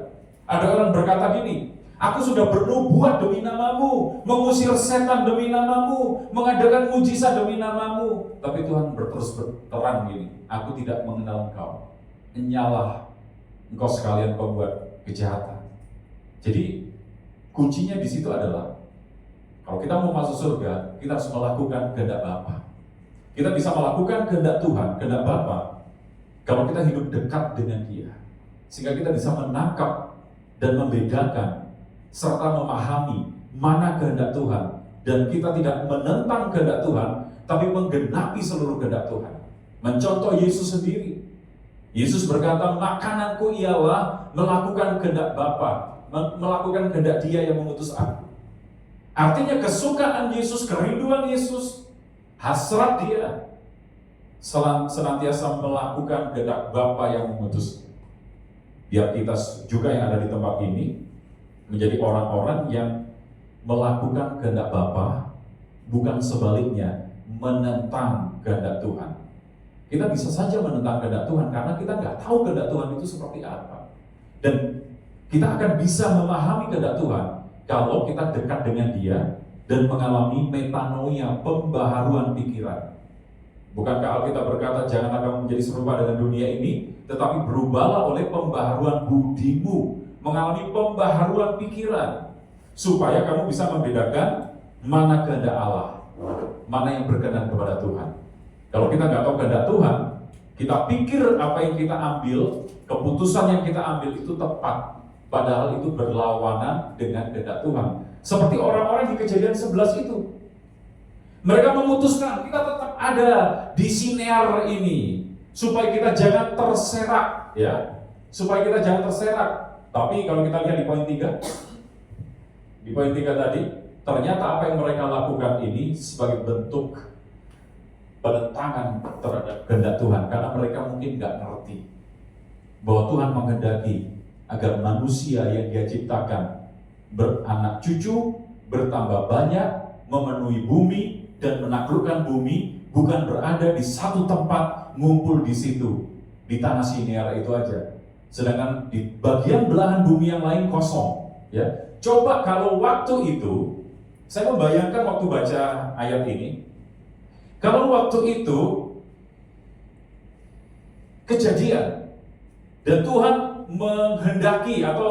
Ada orang berkata gini, aku sudah bernubuat demi namamu, mengusir setan demi namamu, mengadakan mujizat demi namamu. Tapi Tuhan terus berterang gini, aku tidak mengenal engkau. Nyalah engkau sekalian pembuat kejahatan. Jadi kuncinya di situ adalah, kalau kita mau masuk surga, kita harus melakukan kehendak Bapa. Kita bisa melakukan kehendak Tuhan, kehendak Bapa, kalau kita hidup dekat dengan Dia, sehingga kita bisa menangkap dan membedakan serta memahami mana kehendak Tuhan, dan kita tidak menentang kehendak Tuhan, tapi menggenapi seluruh kehendak Tuhan. Mencontoh Yesus sendiri. Yesus berkata, makananku ialah melakukan kehendak Bapa, melakukan kehendak Dia yang mengutus aku. Artinya kesukaan Yesus, kerinduan Yesus, hasrat Dia senantiasa melakukan kehendak Bapa yang mengutus. Biar kita juga yang ada di tempat ini menjadi orang-orang yang melakukan kehendak Bapa, bukan sebaliknya menentang kehendak Tuhan. Kita bisa saja menentang kehendak Tuhan karena kita nggak tahu kehendak Tuhan itu seperti apa. Dan kita akan bisa memahami kehendak Tuhan kalau kita dekat dengan Dia dan mengalami metanoia, pembaharuan pikiran. Bukankah Alkitab berkata, janganlah kamu menjadi serupa dengan dunia ini, tetapi berubahlah oleh pembaharuan budimu, mengalami pembaharuan pikiran, supaya kamu bisa membedakan mana kehendak Allah, mana yang berkenan kepada Tuhan. Kalau kita nggak tahu kehendak Tuhan, kita pikir apa yang kita ambil, keputusan yang kita ambil itu tepat, padahal itu berlawanan dengan kehendak Tuhan. Seperti orang-orang di Kejadian 11 itu. Mereka memutuskan kita tetap ada di sinear ini supaya kita jangan terserak, ya. Supaya kita jangan terserak. Tapi kalau kita lihat di poin 3, di poin 3 tadi, ternyata apa yang mereka lakukan ini sebagai bentuk penentangan terhadap kehendak Tuhan, karena mereka mungkin nggak ngerti bahwa Tuhan menghendaki agar manusia yang Dia ciptakan beranak cucu, bertambah banyak, memenuhi bumi dan menaklukkan bumi, bukan berada di satu tempat ngumpul di situ, di tanah sinear itu aja. Sedangkan di bagian belahan bumi yang lain kosong. Ya, coba kalau waktu itu, saya membayangkan waktu baca ayat ini, kalau waktu itu kejadian dan Tuhan menghendaki, atau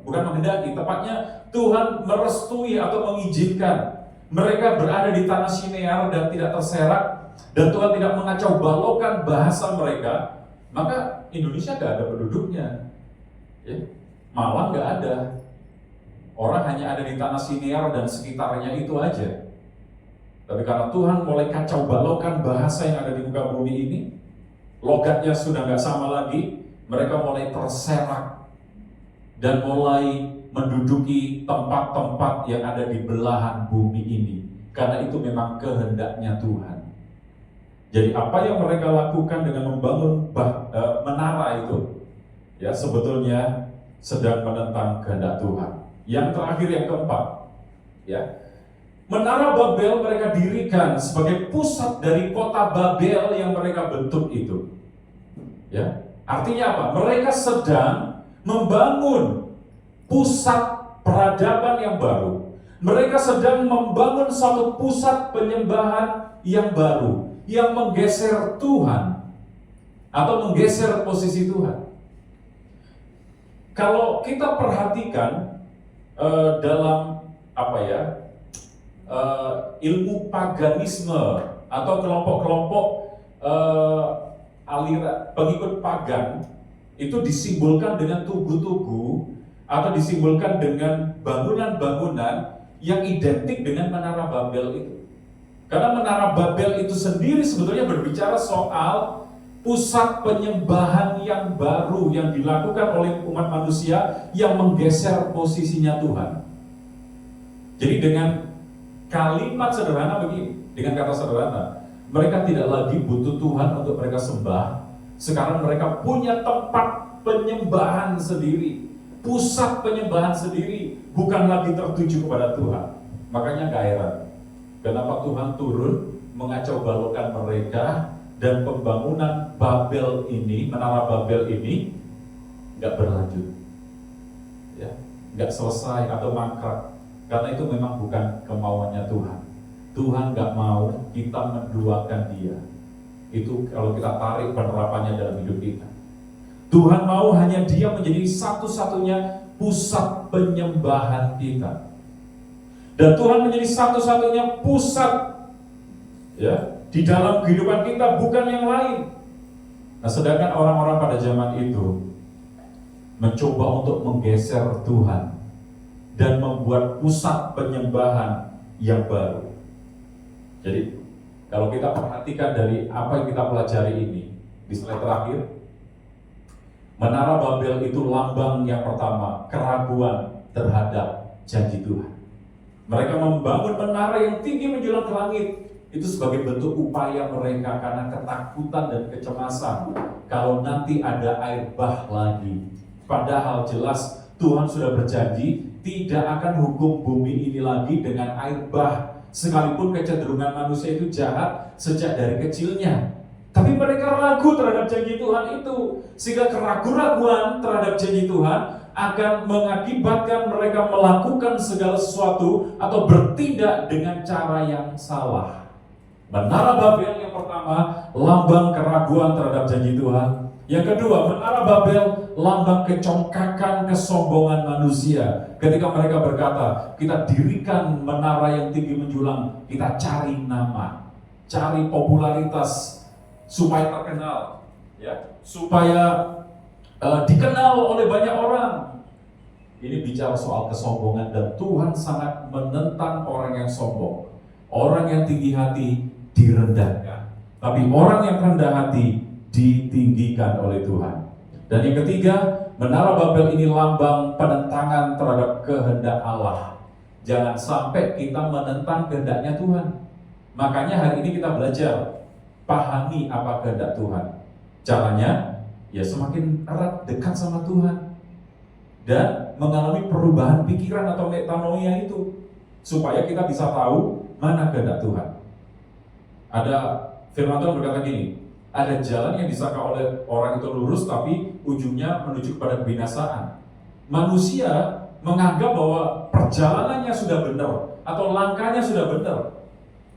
bukan menghendaki, tepatnya Tuhan merestui atau mengizinkan mereka berada di tanah sinear dan tidak terserak, dan Tuhan tidak mengacau balaukan bahasa mereka, maka Indonesia gak ada penduduknya, ya. Malang gak ada. Orang hanya ada di tanah sinear dan sekitarnya itu aja. Tapi karena Tuhan mulai kacau balaukan bahasa yang ada di muka bumi ini, logatnya sudah gak sama lagi, mereka mulai terserak dan mulai menduduki tempat-tempat yang ada di belahan bumi ini, karena itu memang kehendaknya Tuhan. Jadi apa yang mereka lakukan dengan membangun menara itu, ya, sebetulnya sedang menentang kehendak Tuhan. Yang terakhir, yang keempat, ya, Menara Babel mereka dirikan sebagai pusat dari kota Babel yang mereka bentuk itu. Ya, artinya apa? Mereka sedang membangun pusat peradaban yang baru. Mereka sedang membangun satu pusat penyembahan yang baru, yang menggeser Tuhan atau menggeser posisi Tuhan. Kalau kita perhatikan dalam ilmu paganisme atau kelompok-kelompok aliran pengikut pagan, itu disimbolkan dengan tugu-tugu atau disimbolkan dengan bangunan-bangunan yang identik dengan Menara Babel itu. Karena Menara Babel itu sendiri sebetulnya berbicara soal pusat penyembahan yang baru yang dilakukan oleh umat manusia yang menggeser posisinya Tuhan. Jadi dengan kalimat sederhana begini, dengan kata sederhana, mereka tidak lagi butuh Tuhan untuk mereka sembah. Sekarang mereka punya tempat penyembahan sendiri, pusat penyembahan sendiri, bukan lagi tertuju kepada Tuhan. Makanya gak heran kenapa Tuhan turun mengacau balaukan mereka, dan pembangunan Babel ini, menara Babel ini gak berlanjut, ya, gak selesai atau mangkrak, karena itu memang bukan kemauannya Tuhan. Tuhan gak mau kita menduakan Dia. Itu kalau kita tarik penerapannya dalam hidup kita. Tuhan mau hanya Dia menjadi satu-satunya pusat penyembahan kita. Dan Tuhan menjadi satu-satunya pusat, ya, di dalam kehidupan kita, bukan yang lain. Nah, sedangkan orang-orang pada zaman itu mencoba untuk menggeser Tuhan dan membuat pusat penyembahan yang baru. Jadi, kalau kita perhatikan dari apa yang kita pelajari ini, di slide terakhir, menara Babel itu lambang yang pertama, keraguan terhadap janji Tuhan. Mereka membangun menara yang tinggi menjulang ke langit, itu sebagai bentuk upaya mereka karena ketakutan dan kecemasan kalau nanti ada air bah lagi. Padahal jelas Tuhan sudah berjanji tidak akan hukum bumi ini lagi dengan air bah, sekalipun kecenderungan manusia itu jahat sejak dari kecilnya. Tapi mereka ragu terhadap janji Tuhan itu, sehingga keraguan-raguan terhadap janji Tuhan akan mengakibatkan mereka melakukan segala sesuatu atau bertindak dengan cara yang salah. Menara Babel yang pertama, lambang keraguan terhadap janji Tuhan. Yang kedua, menara Babel, lambang kecongkakan, kesombongan manusia. Ketika mereka berkata, kita dirikan menara yang tinggi menjulang, kita cari nama, cari popularitas, supaya terkenal, ya, supaya dikenal oleh banyak orang. Ini bicara soal kesombongan, dan Tuhan sangat menentang orang yang sombong. Orang yang tinggi hati direndahkan, tapi orang yang rendah hati ditinggikan oleh Tuhan. Dan yang ketiga, menara Babel ini lambang penentangan terhadap kehendak Allah. Jangan sampai kita menentang kehendaknya Tuhan. Makanya hari ini kita belajar pahami apa kehendak Tuhan. Caranya, ya semakin erat dekat sama Tuhan dan mengalami perubahan pikiran atau metanoia itu, supaya kita bisa tahu mana kehendak Tuhan. Ada firman Tuhan berkata gini, ada jalan yang disangka oleh orang itu lurus tapi ujungnya menuju kepada kebinasaan. Manusia menganggap bahwa perjalanannya sudah benar atau langkahnya sudah benar.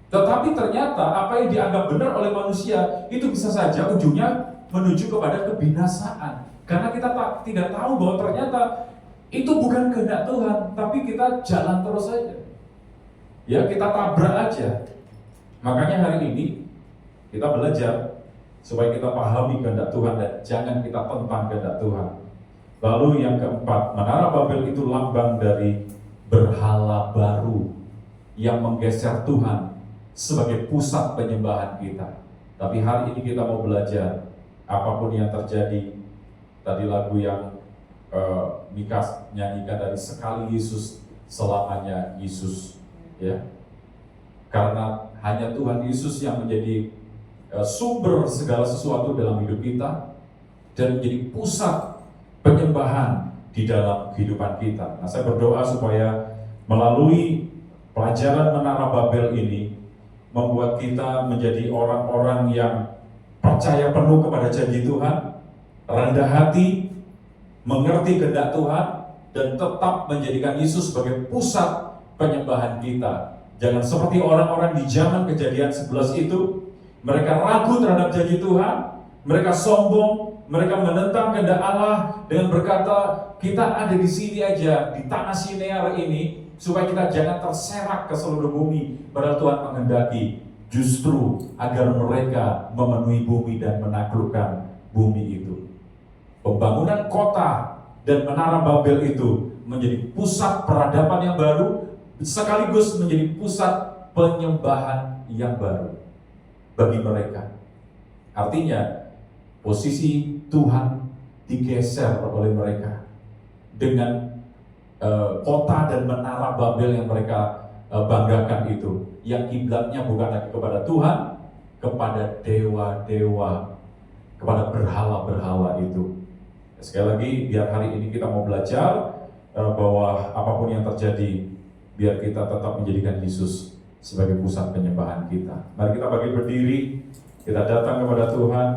Tetapi ternyata apa yang dianggap benar oleh manusia itu bisa saja ujungnya menuju kepada kebinasaan. Karena kita tidak tahu bahwa ternyata itu bukan kehendak Tuhan, tapi kita jalan terus saja. Ya, kita tabrak aja. Makanya hari ini kita belajar supaya kita pahami kehendak Tuhan dan jangan kita tentang kehendak Tuhan. Lalu yang keempat, menara Babel itu lambang dari berhala baru yang menggeser Tuhan sebagai pusat penyembahan kita. Tapi hari ini kita mau belajar apapun yang terjadi. Tadi lagu yang Mika nyanyikan dari sekali Yesus selamanya Yesus, ya. Karena hanya Tuhan Yesus yang menjadi sumber segala sesuatu dalam hidup kita dan menjadi pusat penyembahan di dalam kehidupan kita. Nah, saya berdoa supaya melalui pelajaran menara Babel ini membuat kita menjadi orang-orang yang percaya penuh kepada janji Tuhan, rendah hati, mengerti kehendak Tuhan, dan tetap menjadikan Yesus sebagai pusat penyembahan kita. Jangan seperti orang-orang di zaman Kejadian 11 itu, mereka ragu terhadap janji Tuhan, mereka sombong, mereka menentang kehendak Allah dengan berkata, kita ada di sini aja, di tanah Sinear ini, supaya kita jangan terserak ke seluruh bumi. Padahal Tuhan menghendaki justru agar mereka memenuhi bumi dan menaklukkan bumi itu. Pembangunan kota dan menara Babel itu menjadi pusat peradaban yang baru, sekaligus menjadi pusat penyembahan yang baru bagi mereka. Artinya, posisi Tuhan digeser oleh mereka dengan kota dan menara Babel yang mereka banggakan itu, yang kiblatnya bukan lagi kepada Tuhan, kepada dewa-dewa, kepada berhala-berhala itu. Sekali lagi, biar hari ini kita mau belajar bahwa apapun yang terjadi, biar kita tetap menjadikan Yesus sebagai pusat penyembahan kita. Mari kita bagi berdiri, kita datang kepada Tuhan.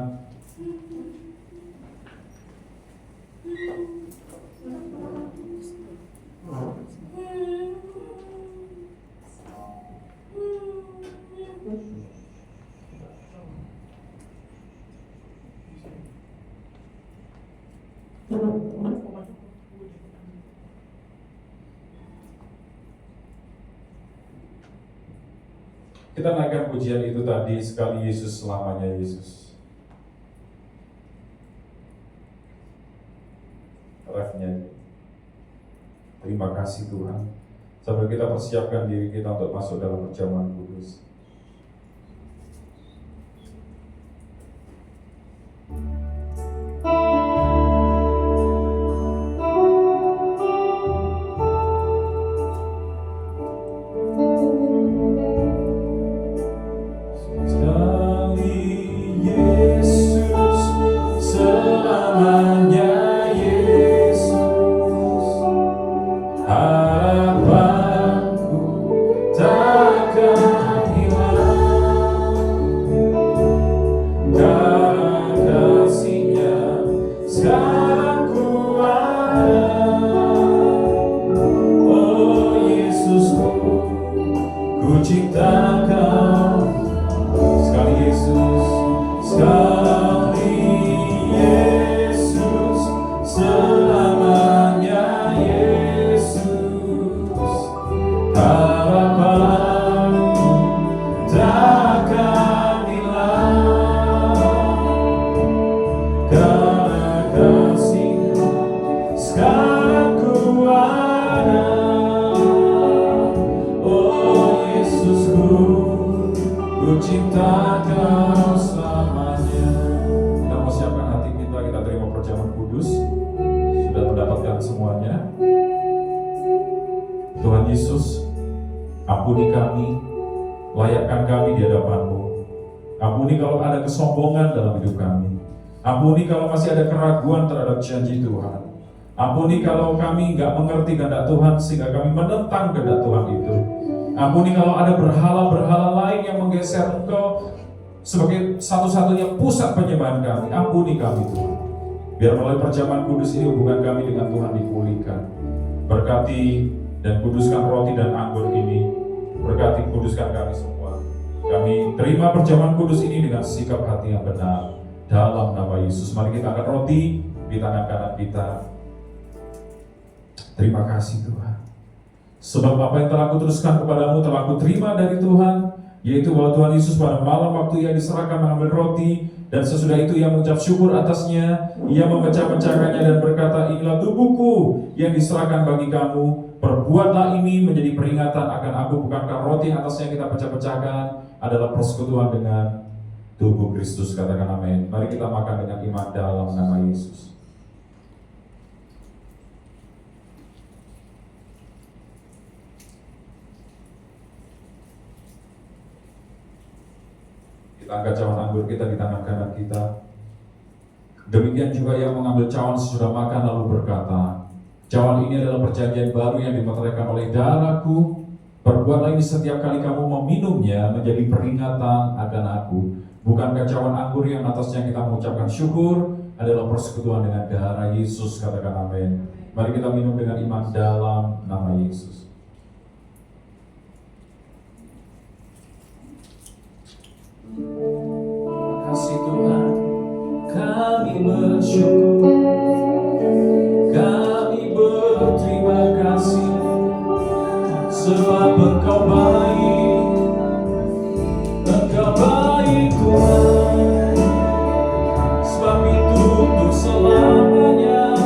Kita naikkan pujian itu tadi, sekali Yesus selamanya Yesus. Refnya. Terima kasih Tuhan. Sambil kita persiapkan diri kita untuk masuk dalam perjamuan kudus. Ampuni kami, layakkan kami di hadapan-Mu. Ampuni kalau ada kesombongan dalam hidup kami. Ampuni kalau masih ada keraguan terhadap janji Tuhan. Ampuni kalau kami nggak mengerti kehendak Tuhan sehingga kami menentang kehendak Tuhan itu. Ampuni kalau ada berhala-berhala lain yang menggeser Engkau sebagai satu-satunya pusat penyembahan kami. Ampuni kami Tuhan. Biar melalui perjamuan kudus ini hubungan kami dengan Tuhan dipulihkan. Berkati dan kuduskan roti dan anggur ini. Berkati kuduskan kami semua. Kami terima perjamuan kudus ini dengan sikap hati yang benar. Dalam nama Yesus, mari kita angkat roti di tangan kanan kita. Terima kasih Tuhan. Sebab apa yang telah kuteruskan kepadamu telah kuterima dari Tuhan, yaitu bahwa Tuhan Yesus pada malam waktu ia diserahkan mengambil roti, dan sesudah itu ia mengucap syukur atasnya, ia memecah-mecahkannya dan berkata, inilah tubuhku yang diserahkan bagi kamu. Perbuatlah ini menjadi peringatan akan aku. Bukankah roti yang atasnya kita pecah-pecahkan adalah persekutuan dengan tubuh Kristus? Katakan amin. Mari kita makan dengan iman dalam nama Yesus. Kita angkat cawan anggur kita di tangan kanan kita. Demikian juga yang mengambil cawan sesudah makan lalu berkata, cawan ini adalah perjanjian baru yang dimeteraikan oleh darahku. Perbuatlah ini setiap kali kamu meminumnya menjadi peringatan akan aku. Bukankah cawan anggur yang atasnya kita mengucapkan syukur adalah persekutuan dengan darah Yesus? Katakan amin. Mari kita minum dengan iman dalam nama Yesus. Terima kasih Tuhan, kami bersyukur, kami berterima kasih, sebab Engkau baik, Engkau baik Tuhan. Sebab itu untuk selamanya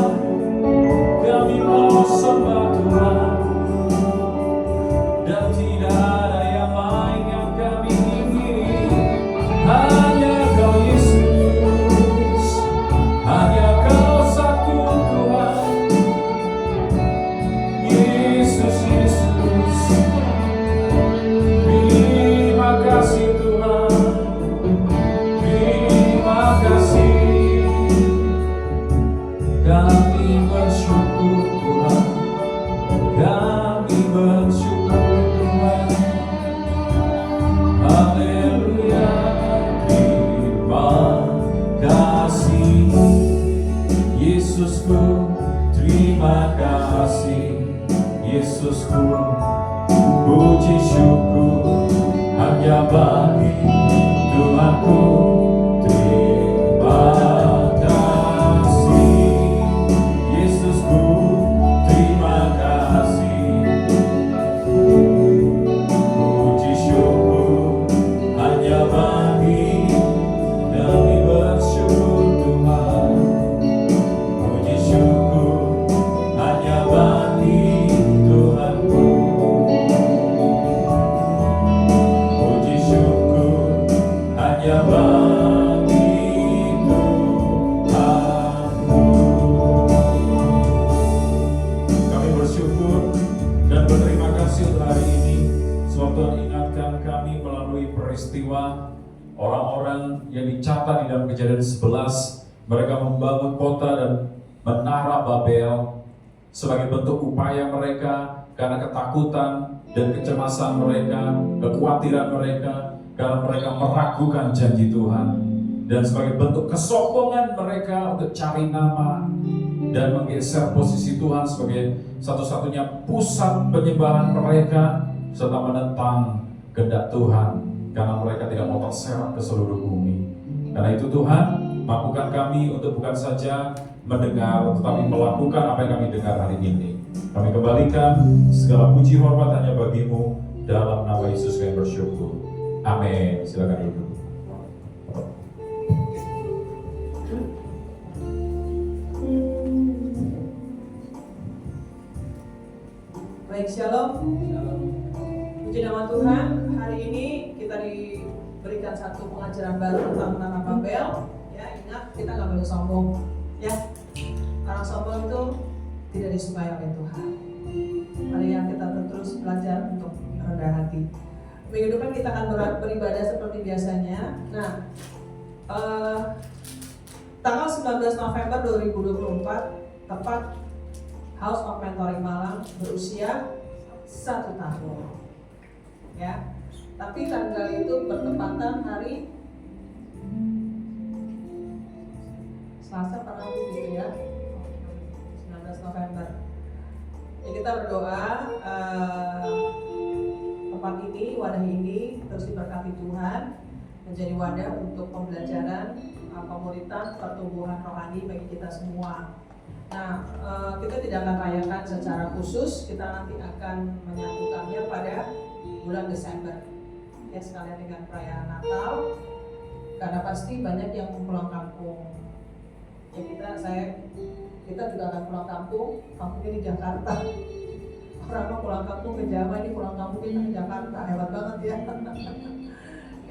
kami mau sembah Tuhan, dan tidak ada yang lain yang kami ingini, hanya Kau Yesus, hanya Kau satu Tuhan, Yesus, Yesus. Yesusku, puji syukur hanya bagi Tuhanku. Terima kasih Yesusku, terima kasih. Puji syukur hanya bagi kami bersyukur Tuhan. Puji syukur hanya bagi Tuhanku. Puji syukur hanya bagi Tuhanku. Kami bersyukur dan berterima kasih untuk hari ini, sebab Tuhan ingatkan kami melalui peristiwa orang-orang yang dicatat di dalam Kejadian 11. Mereka membangun kota dan menara Babel sebagai bentuk upaya mereka karena ketakutan dan kecemasan mereka, kekhawatiran mereka, karena mereka meragukan janji Tuhan, dan sebagai bentuk kesombongan mereka untuk cari nama dan menggeser posisi Tuhan sebagai satu-satunya pusat penyembahan mereka, serta menentang kehendak Tuhan karena mereka tidak mau terserak ke seluruh bumi. Karena itu Tuhan, mampukan kami untuk bukan saja mendengar, tetapi melakukan apa yang kami dengar hari ini. Kami kembalikan segala puji hormat hanya bagi-Mu, dalam nama Yesus kami bersyukur. Amin. Silakan duduk. Baik, shalom. Puji nama Tuhan. Hari ini kita diberikan satu pengajaran baru tentang menara Babel. Ya, ingat kita nggak boleh sombong. Ya, orang sombong itu tidak disukai oleh Tuhan. Mari yang kita terus belajar untuk rendah hati. Minggu depan kita akan beribadah seperti biasanya. Nah, tanggal 19 November 2024 tepat House of Mentoring Malang berusia 1 tahun. Ya, tapi tanggal itu bertepatan hari Selasa pada gitu ya, 19 November. Ya, kita berdoa tempat ini, wadah ini terus diberkati Tuhan, menjadi wadah untuk pembelajaran, komunitas, pertumbuhan rohani bagi kita semua. Nah, kita tidak akan rayakan secara khusus, kita nanti akan menyatukannya pada bulan Desember. Ya, sekalian dengan perayaan Natal, karena pasti banyak yang pulang kampung. Ya, kita juga akan pulang kampung, kampungnya di Jakarta. Orang pulang kampung ke Jawa, ini pulang kampung kita ke Jakarta, hebat banget ya.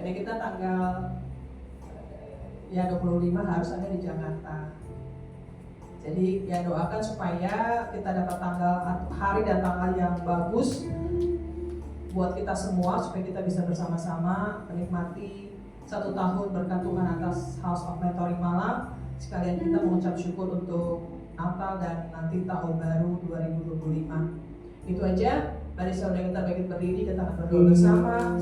Jadi kita tanggal 25 harus ada di Jakarta. Jadi ya doakan supaya kita dapat hari dan tanggal yang bagus buat kita semua, supaya kita bisa bersama-sama menikmati 1 tahun berkat Tuhan atas House of Mentoring Malang. Sekalian kita mengucap syukur untuk Natal dan nanti tahun baru 2025. Itu aja. Mari saudara kita berdiri, kita akan berdoa bersama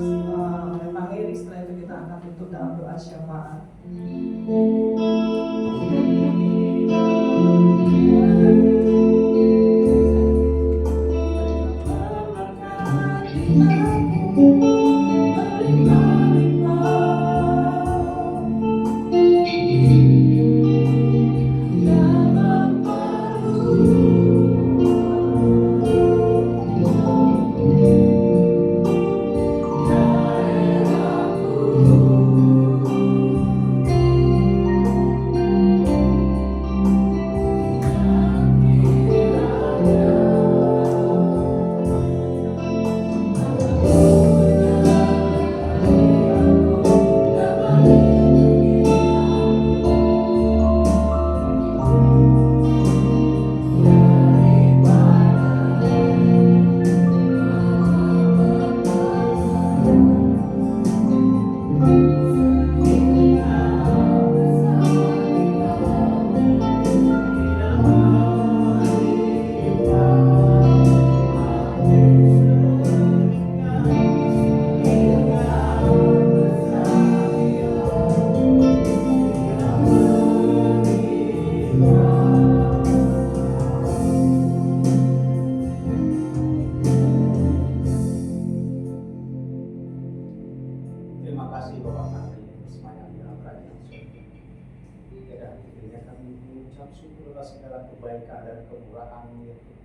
oleh Pak Heri. Setelah itu kita akan tutup dalam doa syafaat. syukur atas segala kebaikan dan kemurahan-Mu ya Tuhan.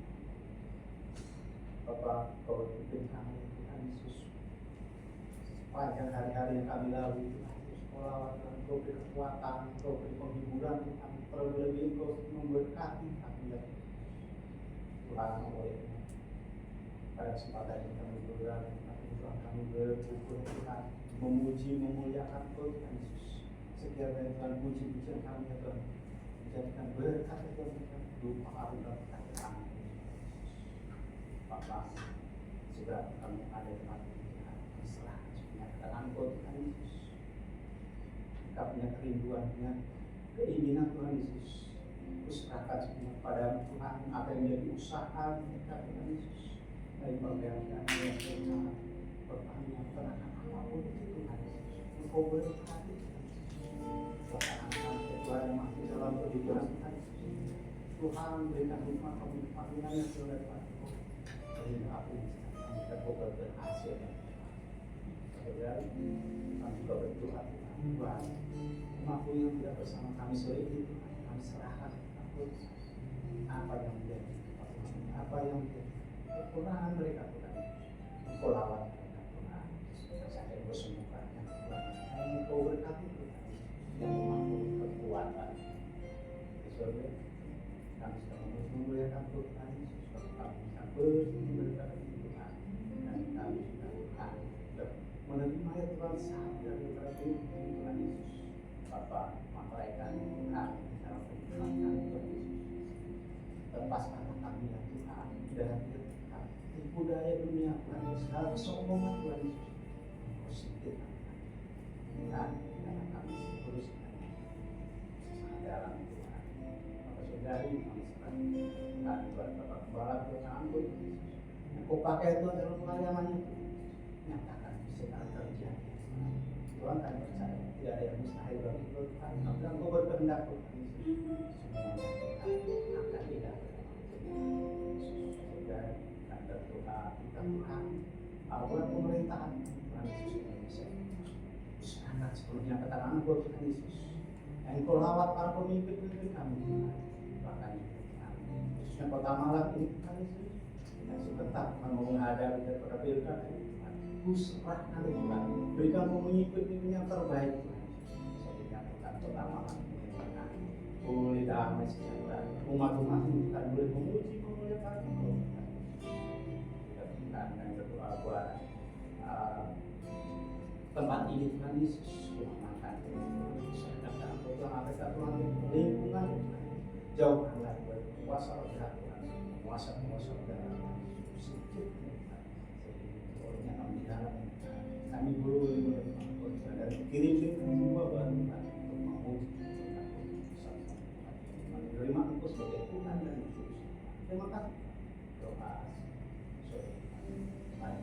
Bapa, Kau pimpin kami Tuhan Yesus sepanjang hari-hari yang kami lalui Tuhan Yesus. Kau beri kekuatan, Kau beri penghiburan Tuhan, terlebih Kau memberkati kami ya Tuhan. Pada kesempatan ini kami berdoa Tuhan, kami bersyukur Tuhan, memuji, memuliakan Kau Tuhan Yesus. Sekiranya Tuhan puji-pujian kami ya Tuhan, menjadikan berkat ya Tuhan, berupa arunan kami. Bapa, sudah kami ada di tempat ini Tuhan, diserahkan semuanya ke tangan Kau Tuhan Yesus. Kita punya kerinduan, punya keinginan Tuhan Yesus, ku serahkan semuanya pada Tuhan, apa yang menjadi usaha kita Tuhan Yesus. Baik pekerjaan Tuhan, pertanian, peternakan, apapun itu Tuhan Yesus, Engkau berkati pelaksanaan Tuhan yang masih dalam kehidupan Tuhan Yesus. Tuhan berikan hikmat pemimpinan yang sudah Tuhan, sehingga apa yang kita dapat berhasil. Saudara, kami juga berdoa Tuhan, apapun yang tidak bersama kami sore ini Tuhan, kami serahkan apa yang menjadi kekurangan, apa yang menjadi kekurangan mereka Tuhan, Engkau lawan mereka Tuhan, sampai Engkau sembuhkan Tuhan, Engkau berkati Tuhan, yang mampu kekuatan. Saudara, kami sedang memuliakan Tuhan Yesus, kami bisa berkati Tuhan, dan kami juga Tuhan menerima ya Tuhan saat daripada Tuhan Yesus. Bapa, mempelaikan Tuhan dalam kehidupan kami Tuhan Yesus. Lepaskan kami ya Tuhan dari tipu daya dunia Tuhan Yesus, dalam kesombongan Tuhan Yesus. Positif Tuhan, dalam kami terus dalam Tuhan. Maka saudari kami serahkan Tuhan kepada Bapak Gembala Tuhan Anggun Yesus. Yang Kau pakai Tuhan dalam pelayanannya Tuhan, nyatakan bisa terjadi. Tuhan kami percaya tidak ada yang mustahil bagi Tuhan. Apabila Kau berkehendak Tuhan Yesus, semuanya Tuhan akan dilakukan. Saudara, dan berdoa kita Tuhan, apabila pemerintahan Tuhan Yesus Indonesia, sangat sepenuhnya ke tangan Kau Tuhan Yesus. Yang Kau lawat para pemimpin-pemimpin kami Tuhan, bahkan Tuhan, khususnya Kota Malang ini Tuhan Yesus, yang sebentar menghadapi daripada pilkada Tuhan, Ku serahkan Tuhan, berikan pemimpin-pemimpin yang terbaik Tuhan, sehingga Tuhan Kota Malang boleh damai sejahtera, umat-umat Tuhan boleh memuji memuliakan Tuhan. Kita Tuhan berdoa buat tempat ini Tuhan Yesus, Tuhan makan Tuhan, Tuhan Afrika Tuhan, lingkungan jauhkan dari kuasa roda Tuhan, kuasa-kuasa udara sedikit Tuhan, sehingga kami di dalam kami boleh menerima Tuhan dan kirimkan jiwa baru Tuhan untuk memuji terima Engkau sebagai Tuhan dan Yesus. Terima kasih. Doa sore hari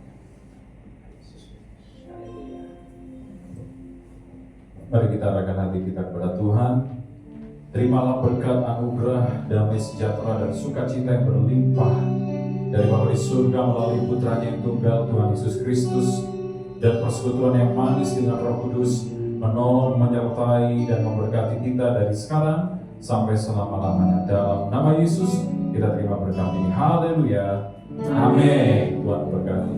Yesus. Haleluya. Mari kita arahkan hati kita kepada Tuhan. Terimalah berkat anugerah, damai sejahtera dan sukacita yang berlimpah dari Bapa di surga melalui Putranya yang tunggal Tuhan Yesus Kristus, dan persekutuan yang manis dengan Roh Kudus menolong, menyertai dan memberkati kita dari sekarang sampai selama-lamanya. Dalam nama Yesus kita terima berkat ini. Haleluya. Amin. Tuhan berkati.